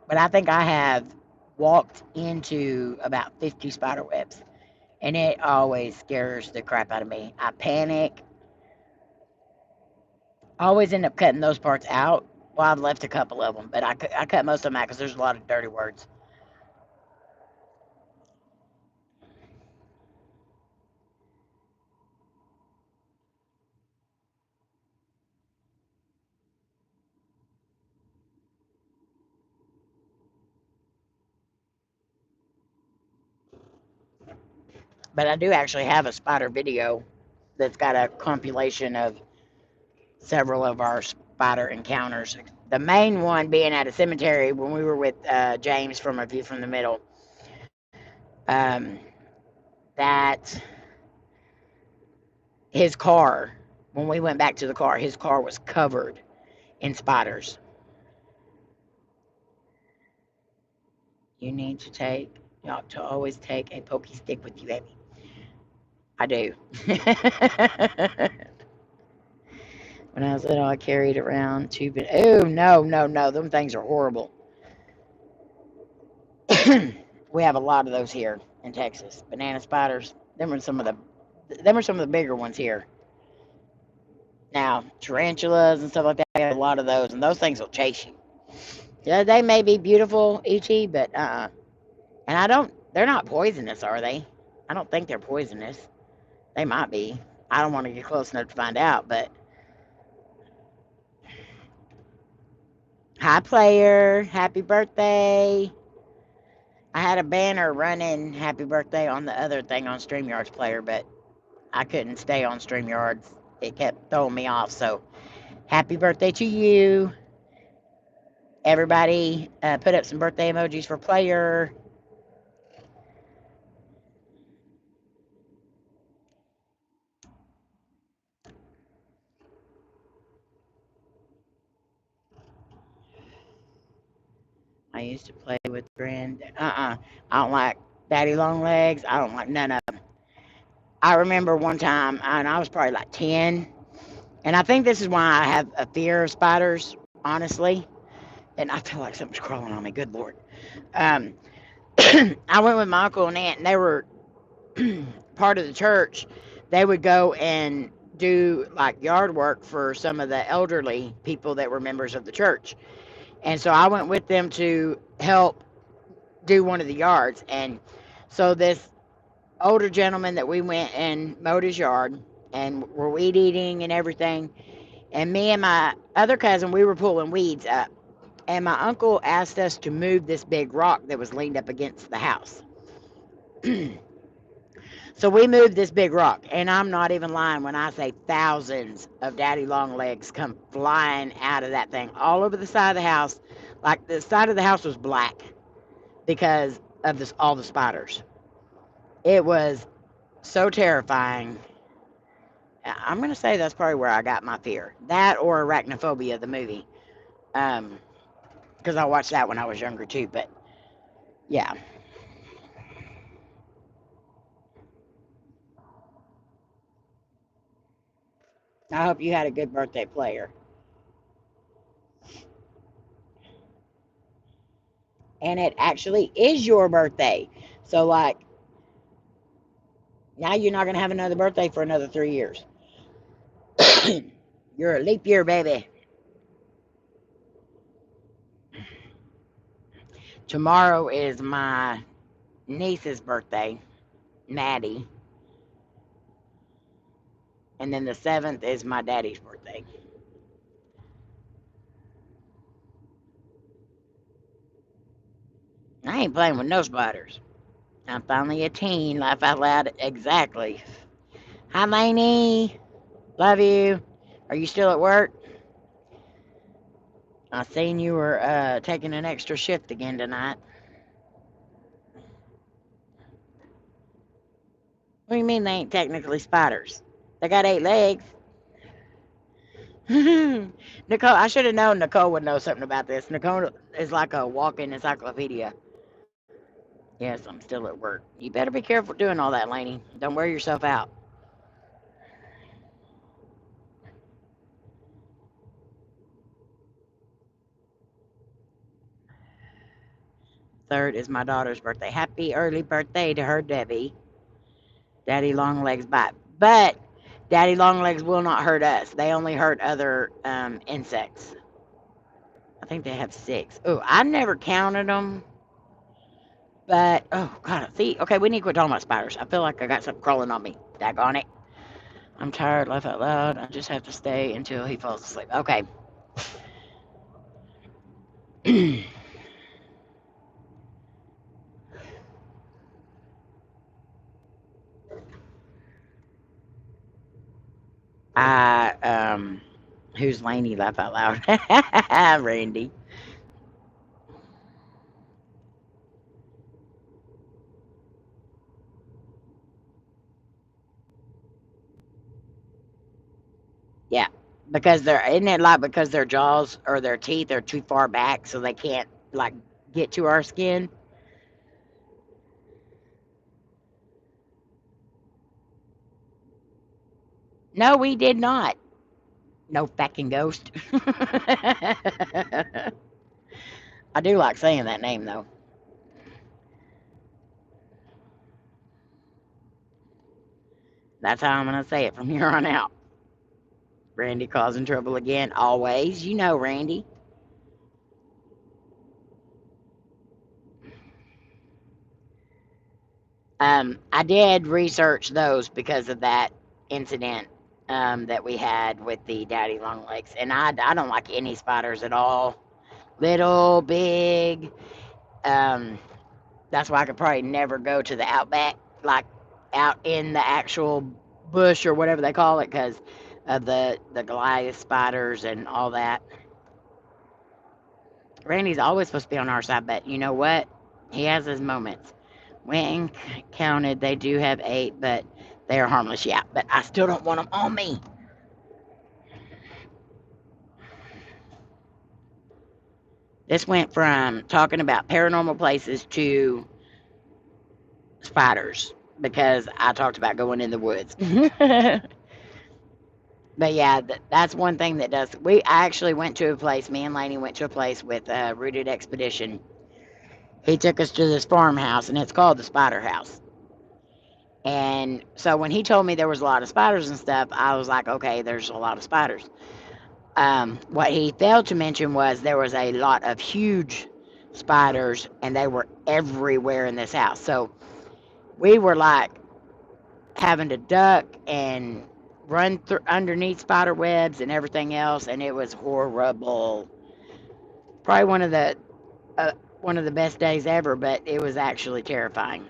but I think I have walked into about 50 spider webs, and it always scares the crap out of me. I panic. I always end up cutting those parts out. Well, I've left a couple of them, but I cut most of them out because there's a lot of dirty words. But I do actually have a spider video that's got a compilation of several of our spider encounters. The main one being at a cemetery when we were with James from A View from the Middle. Um, that his car, when we went back to the car, his car was covered in spiders. You need to always take a pokey stick with you, Amy. I do. When I was little, I carried around two. Oh, no, no, no. Them things are horrible. We have a lot of those here in Texas. Banana spiders. Them are some of the bigger ones here. Now, tarantulas and stuff like that, I have a lot of those, and those things will chase you. Yeah, they may be beautiful, ET, but and they're not poisonous, are they? I don't think they're poisonous. They might be. I don't want to get close enough to find out, but. Hi, player. Happy birthday. I had a banner running happy birthday on the other thing on StreamYard's player, but I couldn't stay on StreamYard's. It kept throwing me off, so happy birthday to you. Everybody put up some birthday emojis for Player. I used to play with I don't like Daddy Long Legs. I don't like none of them. I remember one time, and I was probably like 10, and I think this is why I have a fear of spiders, honestly. And I feel like something's crawling on me. Good Lord. Um, I went with my uncle and aunt, and they were part of the church. They would go and do like yard work for some of the elderly people that were members of the church. And so I went with them to help do one of the yards. And so this older gentleman that we went and mowed his yard and were weed eating and everything. And me and my other cousin, we were pulling weeds up. And my uncle asked us to move this big rock that was leaned up against the house. So we moved this big rock, and I'm not even lying when I say thousands of daddy long legs come flying out of that thing all over the side of the house. Like the side of the house was black because of this, all the spiders. It was so terrifying. I'm gonna say that's probably where I got my fear. That or Arachnophobia, the movie, because I watched that when I was younger too. But yeah, I hope you had a good birthday, Player. And it actually is your birthday. So like now you're not gonna have another birthday for another 3 years. You're a leap year baby. Tomorrow is my niece's birthday, Maddie, and then the 7th is my daddy's birthday. I ain't playing with no spiders. I'm finally a teen. Laugh out loud. Exactly. Hi, Lainey. Love you. Are you still at work? I seen you were taking an extra shift again tonight. What do you mean they ain't technically spiders? They got 8 legs. Nicole, I should have known Nicole would know something about this. Nicole is like a walking encyclopedia. Yes, I'm still at work. You better be careful doing all that, Lainey. Don't wear yourself out. Third is my daughter's birthday. Happy early birthday to her, Debbie. Daddy Longlegs bite. But Daddy Longlegs will not hurt us. They only hurt other insects. I think they have 6. Oh, I never counted them. But, oh, God. See, okay, we need to quit talking about spiders. I feel like I got something crawling on me. Daggone it. I'm tired, laugh out loud. I just have to stay until he falls asleep. Okay. I, who's Laney? Laugh out loud. Randy. Yeah. Because isn't it like because their jaws or their teeth are too far back so they can't, like, get to our skin? No, we did not. No fucking ghost. I do like saying that name, though. That's how I'm going to say it from here on out. Randy causing trouble again. Always. You know, Randy. I did research those because of that incident that we had with the daddy longlegs, and I don't like any spiders at all. Little, big. Um, that's why I could probably never go to the outback, like out in the actual bush or whatever they call it, because of the Goliath spiders and all that. Randy's always supposed to be on our side, but you know what? He has his moments. Went and counted. They do have 8, but they are harmless. Yeah, but I still don't want them on me. This went from talking about paranormal places to spiders because I talked about going in the woods. But yeah, that's one thing that does. I actually went to a place. Me and Layne went to a place with Rooted Expedition. He took us to this farmhouse, and it's called the Spider House. And so when he told me there was a lot of spiders and stuff, I was like, okay, there's a lot of spiders. What he failed to mention was there was a lot of huge spiders, and they were everywhere in this house. So we were like having to duck and run through underneath spider webs and everything else, and it was horrible. Probably one of the best days ever, but it was actually terrifying.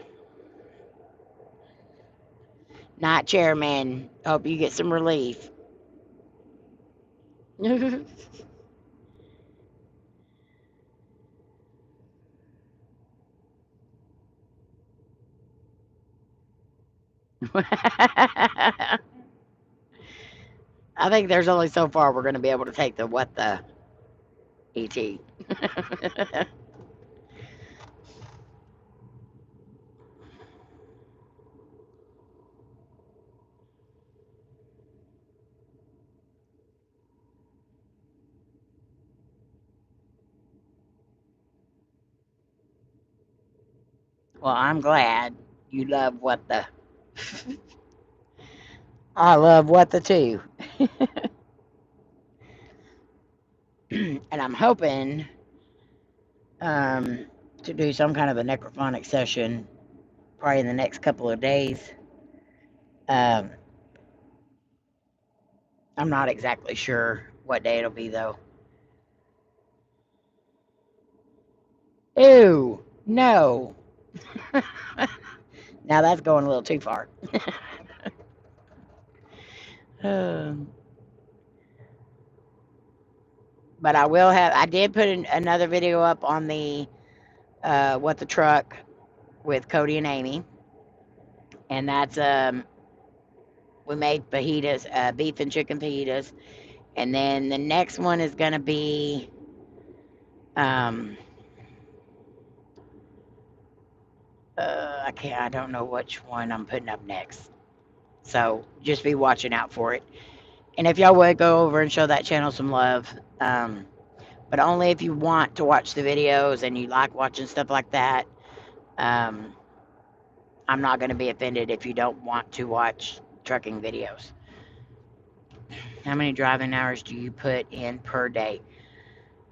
Night chairman, hope you get some relief. I think there's only so far we're going to be able to take the WhatThe ET. Well, I'm glad you love WhatThe. I love WhatThe too. And I'm hoping to do some kind of a necrophonic session probably in the next couple of days. Um, I'm not exactly sure what day it'll be though. Ew, no. Now that's going a little too far. Um, but I did put another video up on the WhatThe truck with Cody and Amy. And that's we made fajitas, beef and chicken fajitas. And then the next one is gonna be I I don't know which one I'm putting up next. So just be watching out for it. And if y'all would go over and show that channel some love. But only if you want to watch the videos and you like watching stuff like that. I'm not going to be offended if you don't want to watch trucking videos. How many driving hours do you put in per day?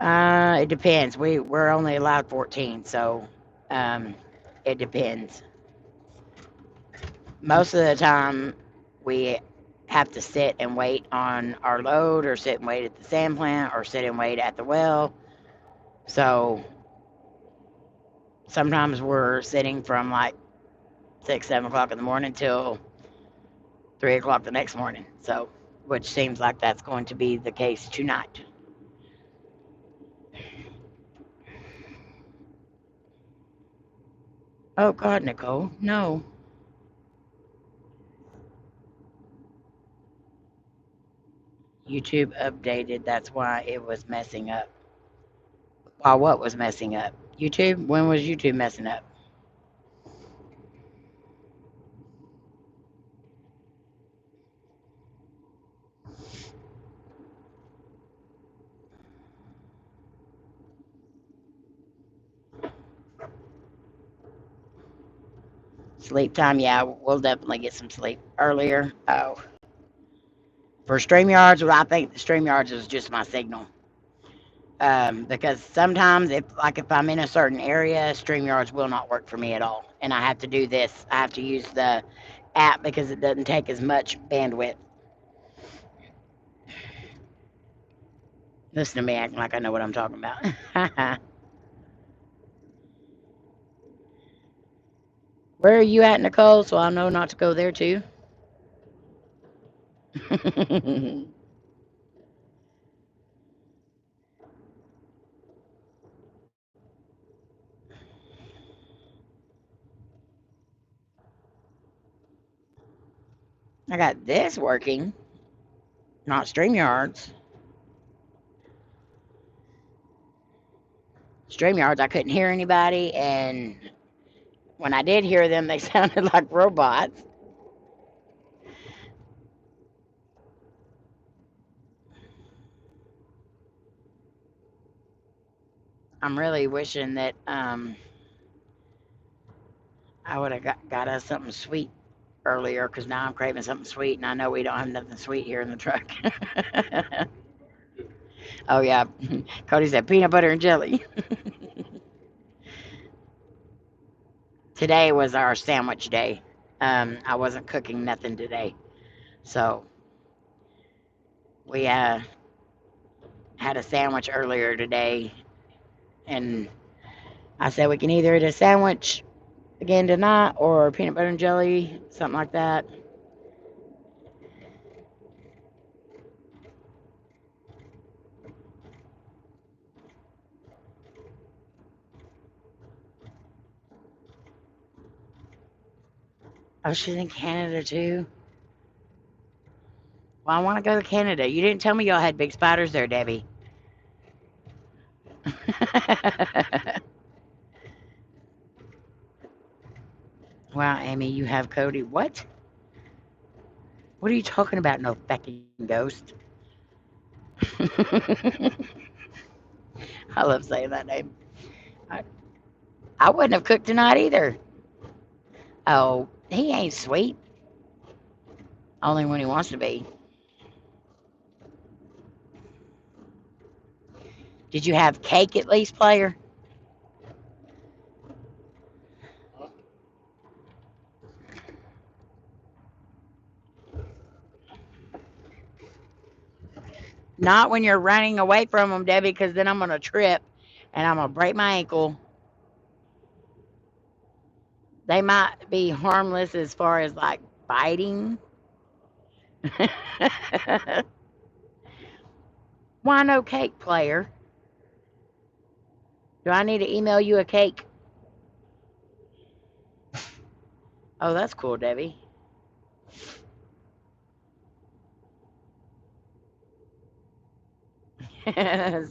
It depends. We're only allowed 14, so it depends. Most of the time, we have to sit and wait on our load, or sit and wait at the sand plant, or sit and wait at the well. So sometimes we're sitting from like 6, 7 o'clock in the morning till 3 o'clock the next morning. So, which seems like that's going to be the case tonight. Oh God, Nicole, no. YouTube updated. That's why it was messing up. Why, what was messing up? YouTube? When was YouTube messing up? Sleep time, yeah, we'll definitely get some sleep earlier. Oh, for StreamYards, well, I think the StreamYards is just my signal. Because sometimes if I'm in a certain area, StreamYards will not work for me at all. And I have to do this. I have to use the app because it doesn't take as much bandwidth. Listen to me acting like I know what I'm talking about. Where are you at, Nicole? So I know not to go there too. I got this working, not StreamYards. StreamYards, I couldn't hear anybody, and when I did hear them, they sounded like robots. I'm really wishing that I would have got us something sweet earlier, because now I'm craving something sweet, and I know we don't have nothing sweet here in the truck. Oh, yeah. Cody said peanut butter and jelly. Today was our sandwich day. I wasn't cooking nothing today. So we had a sandwich earlier today, and I said we can either eat a sandwich again tonight or peanut butter and jelly, something like that. Oh, she's in Canada too? Well, I want to go to Canada. You didn't tell me y'all had big spiders there, Debbie. Wow, Amy, you have Cody. What? What are you talking about? No fucking ghost. I love saying that name. I wouldn't have cooked tonight either. Oh, he ain't sweet. Only when he wants to be. Did you have cake at least, player? Not when you're running away from them, Debbie, because then I'm going to trip and I'm going to break my ankle. They might be harmless as far as like biting. Why no cake, player? Do I need to email you a cake? Oh, that's cool, Debbie.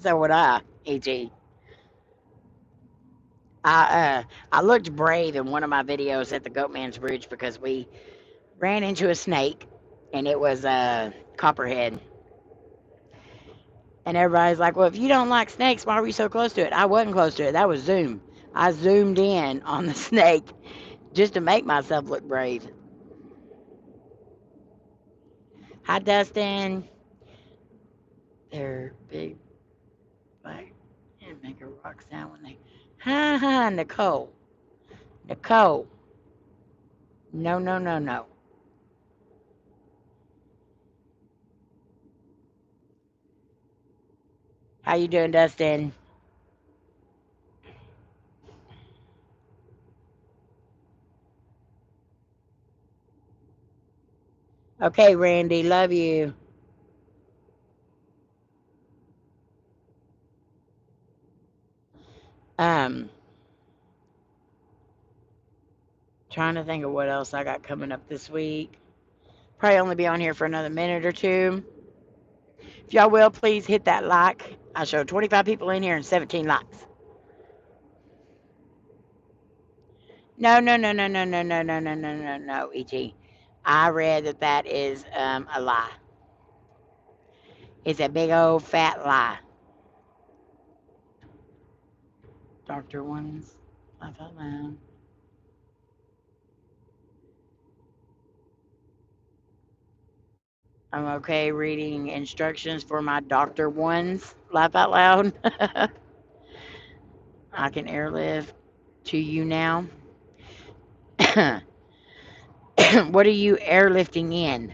So would I, E.G. I looked brave in one of my videos at the Goatman's Bridge because we ran into a snake, and it was a copperhead. And everybody's like, well, if you don't like snakes, why were you so close to it? I wasn't close to it. That was Zoom. I zoomed in on the snake just to make myself look brave. Hi, Dustin. They're big, black, and make a rock sound when they. Ha ha, Nicole. Nicole. No, no, no, no. How you doing, Dustin? Okay, Randy, love you. Um, Trying to think of what else I got coming up this week. Probably only be on here for another minute or two. If y'all will, please hit that like. I showed 25 people in here and 17 likes. No, no, no, no, no, no, no, no, no, no, no, no, E.T. I read that is a lie. It's a big old fat lie. Dr. Ones, laugh out loud. I'm okay reading instructions for my Dr. Ones, laugh out loud. I can airlift to you now. What are you airlifting in?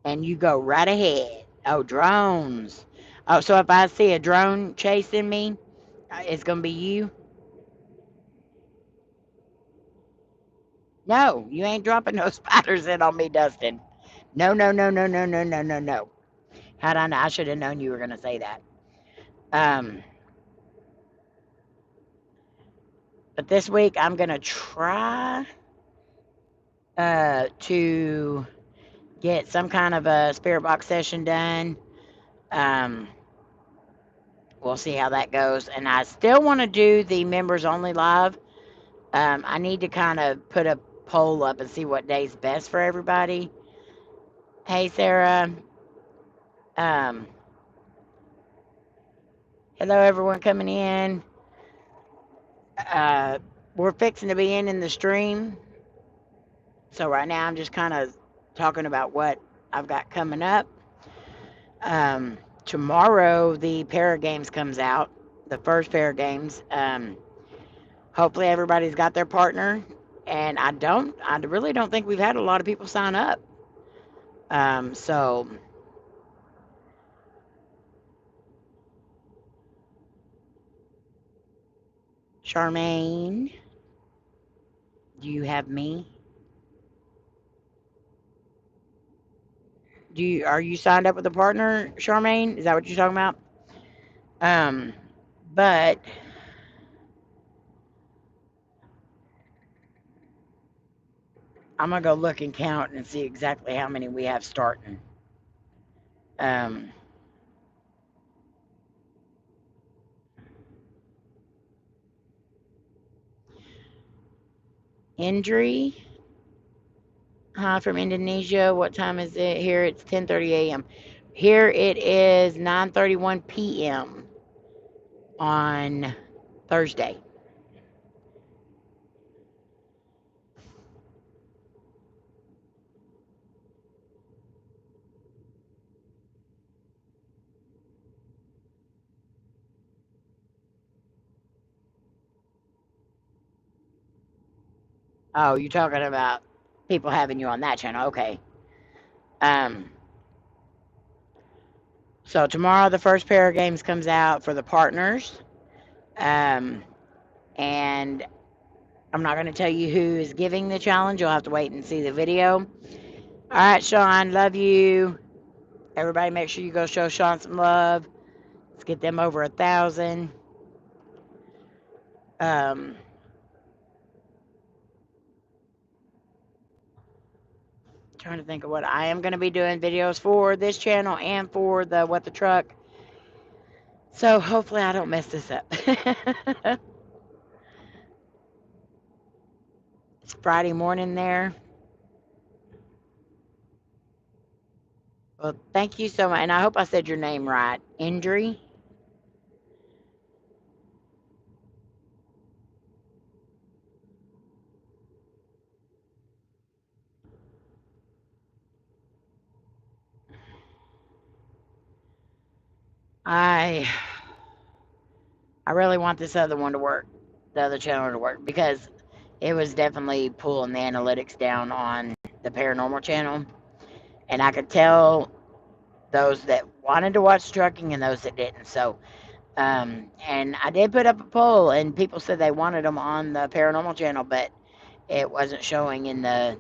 And you go right ahead. Oh, drones. Oh, so if I see a drone chasing me, it's going to be you? No, you ain't dropping no spiders in on me, Dustin. No, no, no, no, no, no, no, no, no. How'd I know? I should have known you were going to say that. Um, But this week, I'm going to try to get some kind of a spirit box session done. We'll see how that goes. And I still want to do the members only live. I need to kind of put a poll up and see what day's best for everybody. Hey, Sarah. Hello, everyone coming in. We're fixing to be in the stream. So right now I'm just kind of talking about what I've got coming up. Tomorrow the Para Games comes out, the first Para Games. Hopefully everybody's got their partner, and I really don't think we've had a lot of people sign up. So Charmaine, do you have me? Are you signed up with a partner, Charmaine? Is that what you're talking about? But I'm gonna go look and count and see exactly how many we have starting. Indri, from Indonesia. What time is it here? It's 10:30 a.m. Here it is 9:31 p.m. on Thursday. Oh, you're talking about people having you on that channel. Okay. So tomorrow the first pair of games comes out for the partners. And I'm not going to tell you who is giving the challenge. You'll have to wait and see the video. All right, Sean, love you. Everybody make sure you go show Sean some love. Let's get them over 1,000. Trying to think of what I am going to be doing videos for this channel and for the What the Truck. So hopefully I don't mess this up. It's Friday morning there. Well, thank you so much. And I hope I said your name right. Indri. I really want this other one to work, the other channel to work, because it was definitely pulling the analytics down on the paranormal channel. And I could tell those that wanted to watch trucking and those that didn't. So, and I did put up a poll, and people said they wanted them on the paranormal channel, but it wasn't showing in the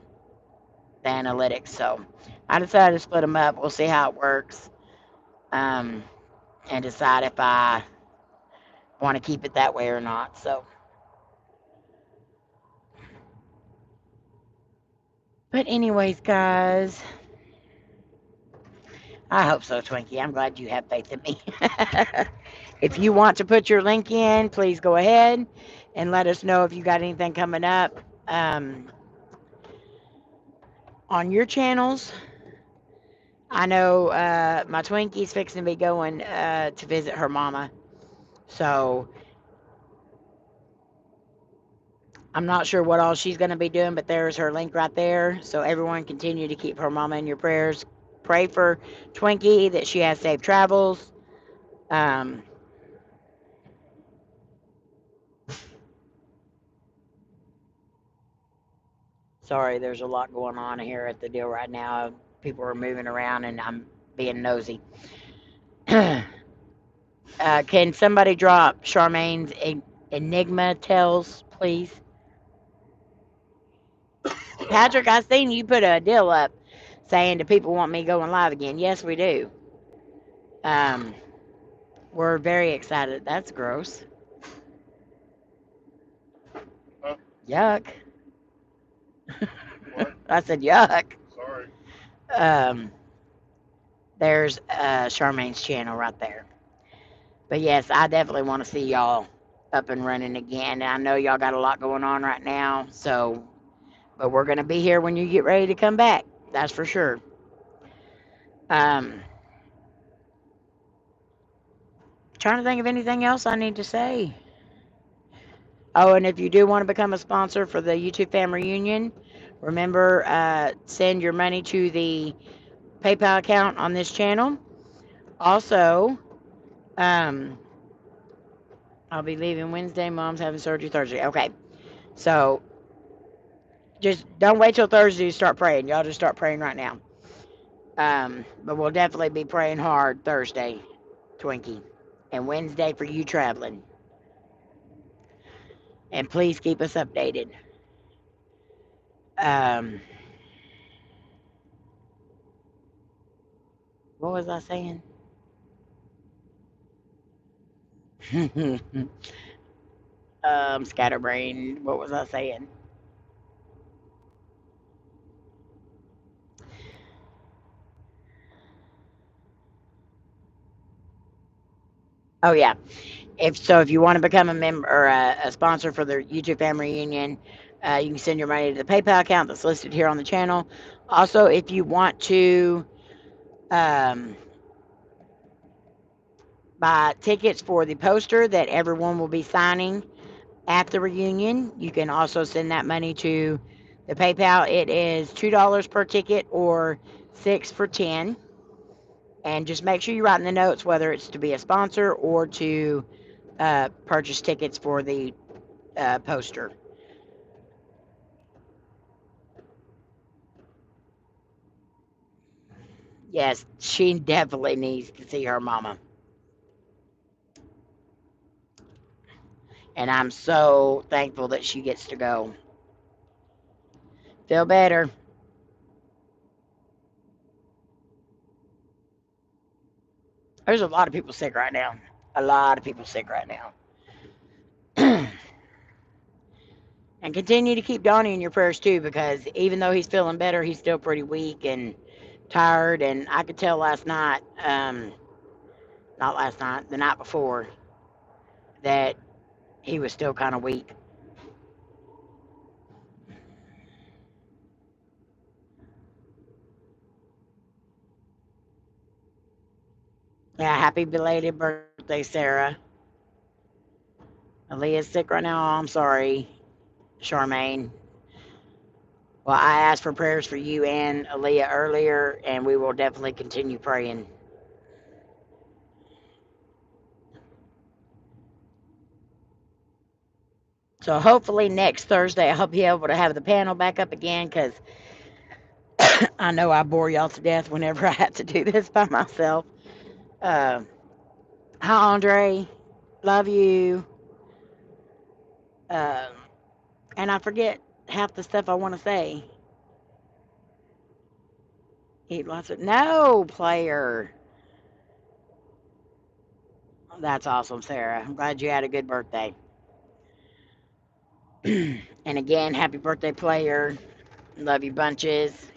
analytics. So I decided to split them up. We'll see how it works, and decide if I want to keep it that way or not. So, but anyways, guys, I hope so, Twinkie. I'm glad you have faith in me. If you want to put your link in, please go ahead and let us know if you got anything coming up on your channels. I know my Twinkie's fixing to be going to visit her mama. So I'm not sure what all she's going to be doing, but there's her link right there. So everyone continue to keep her mama in your prayers. Pray for Twinkie that she has safe travels. Sorry, there's a lot going on here at the deal right now. People are moving around and I'm being nosy. Can somebody drop Charmaine's Enigma Tells, please? Patrick, I seen you put a deal up saying, do people want me going live again? Yes, we do. We're very excited. That's gross. Yuck. What? I said yuck. Sorry. Um, there's Charmaine's channel right there. But yes, I definitely want to see y'all up and running again. And I know y'all got a lot going on right now, so but we're gonna be here when you get ready to come back. That's for sure. Um, trying to think of anything else I need to say. Oh, and if you do want to become a sponsor for the YouTube Family Reunion, remember send your money to the PayPal account on this channel. Also, um, I'll be leaving Wednesday. Mom's having surgery Thursday. Okay, so just don't wait till Thursday to start praying. Y'all just start praying right now. But we'll definitely be praying hard Thursday, Twinkie, and Wednesday for you traveling. And please keep us updated. Um, what was I saying? Scatterbrain. What was I saying? Oh yeah. If you want to become a member or a sponsor for the YouTube Family Reunion, you can send your money to the PayPal account that's listed here on the channel. Also, if you want to um, buy tickets for the poster that everyone will be signing at the reunion, you can also send that money to the PayPal. It is $2 per ticket or 6 for 10. And just make sure you write in the notes whether it's to be a sponsor or to purchase tickets for the poster. Yes, she definitely needs to see her mama. And I'm so thankful that she gets to go. Feel better. There's a lot of people sick right now. A lot of people sick right now. And continue to keep Donnie in your prayers too, because even though he's feeling better, he's still pretty weak and tired. And I could tell last night, not last night, the night before, that he was still kind of weak. Yeah, happy belated birthday, Sarah. Aaliyah's sick right now. Oh, I'm sorry, Charmaine. Well, I asked for prayers for you and Aaliyah earlier, and we will definitely continue praying. So hopefully next Thursday I'll be able to have the panel back up again because I know I bore y'all to death whenever I have to do this by myself. Uh, hi, Andre. Love you. Um, and I forget half the stuff I want to say. Eat lots of no player. That's awesome, Sarah. I'm glad you had a good birthday. And again, happy birthday, player. Love you bunches.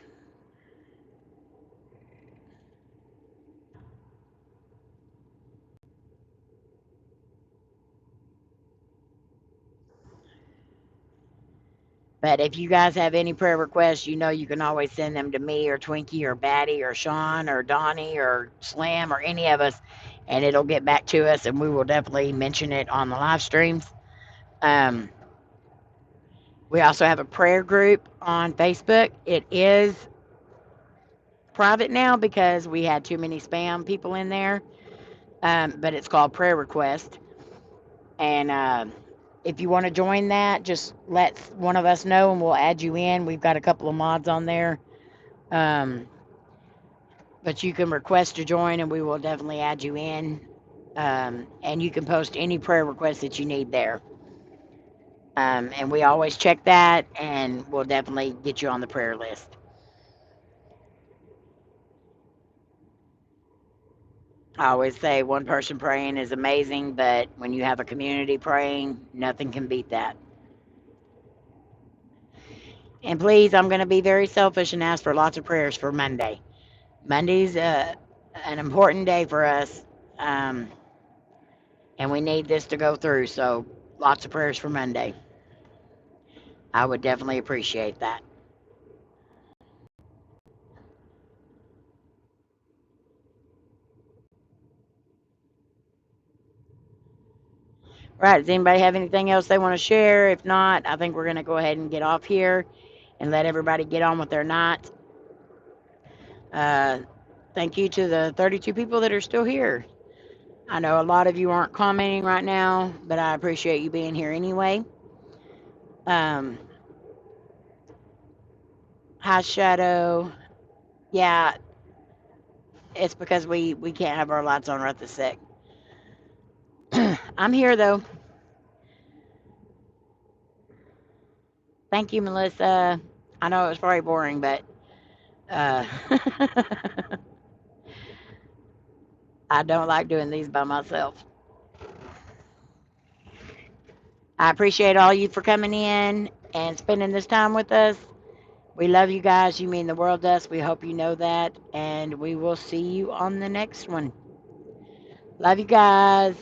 But if you guys have any prayer requests, you know you can always send them to me or Twinkie or Batty or Sean or Donnie or Slim or any of us, and it'll get back to us, and we will definitely mention it on the live streams. Um, we also have a prayer group on Facebook. It is private now because we had too many spam people in there, but it's called Prayer Request. And if you want to join that, just let one of us know and we'll add you in. We've got a couple of mods on there. Um, but you can request to join and we will definitely add you in. And you can post any prayer requests that you need there. And we always check that and we'll definitely get you on the prayer list. I always say one person praying is amazing, but when you have a community praying, nothing can beat that. And please, I'm going to be very selfish and ask for lots of prayers for Monday. Monday's an important day for us, um, and we need this to go through. So, lots of prayers for Monday. I would definitely appreciate that. Right. Does anybody have anything else they want to share? If not, I think we're going to go ahead and get off here and let everybody get on with their night. Uh, thank you to the 32 people that are still here. I know a lot of you aren't commenting right now, but I appreciate you being here anyway. Um, High Shadow, yeah, it's because we can't have our lights on right this sec. I'm here though. Thank you, Melissa. I know it was probably boring, but uh, I don't like doing these by myself. I appreciate all you for coming in and spending this time with us. We love you guys. You mean the world to us. We hope you know that. And we will see you on the next one. Love you guys.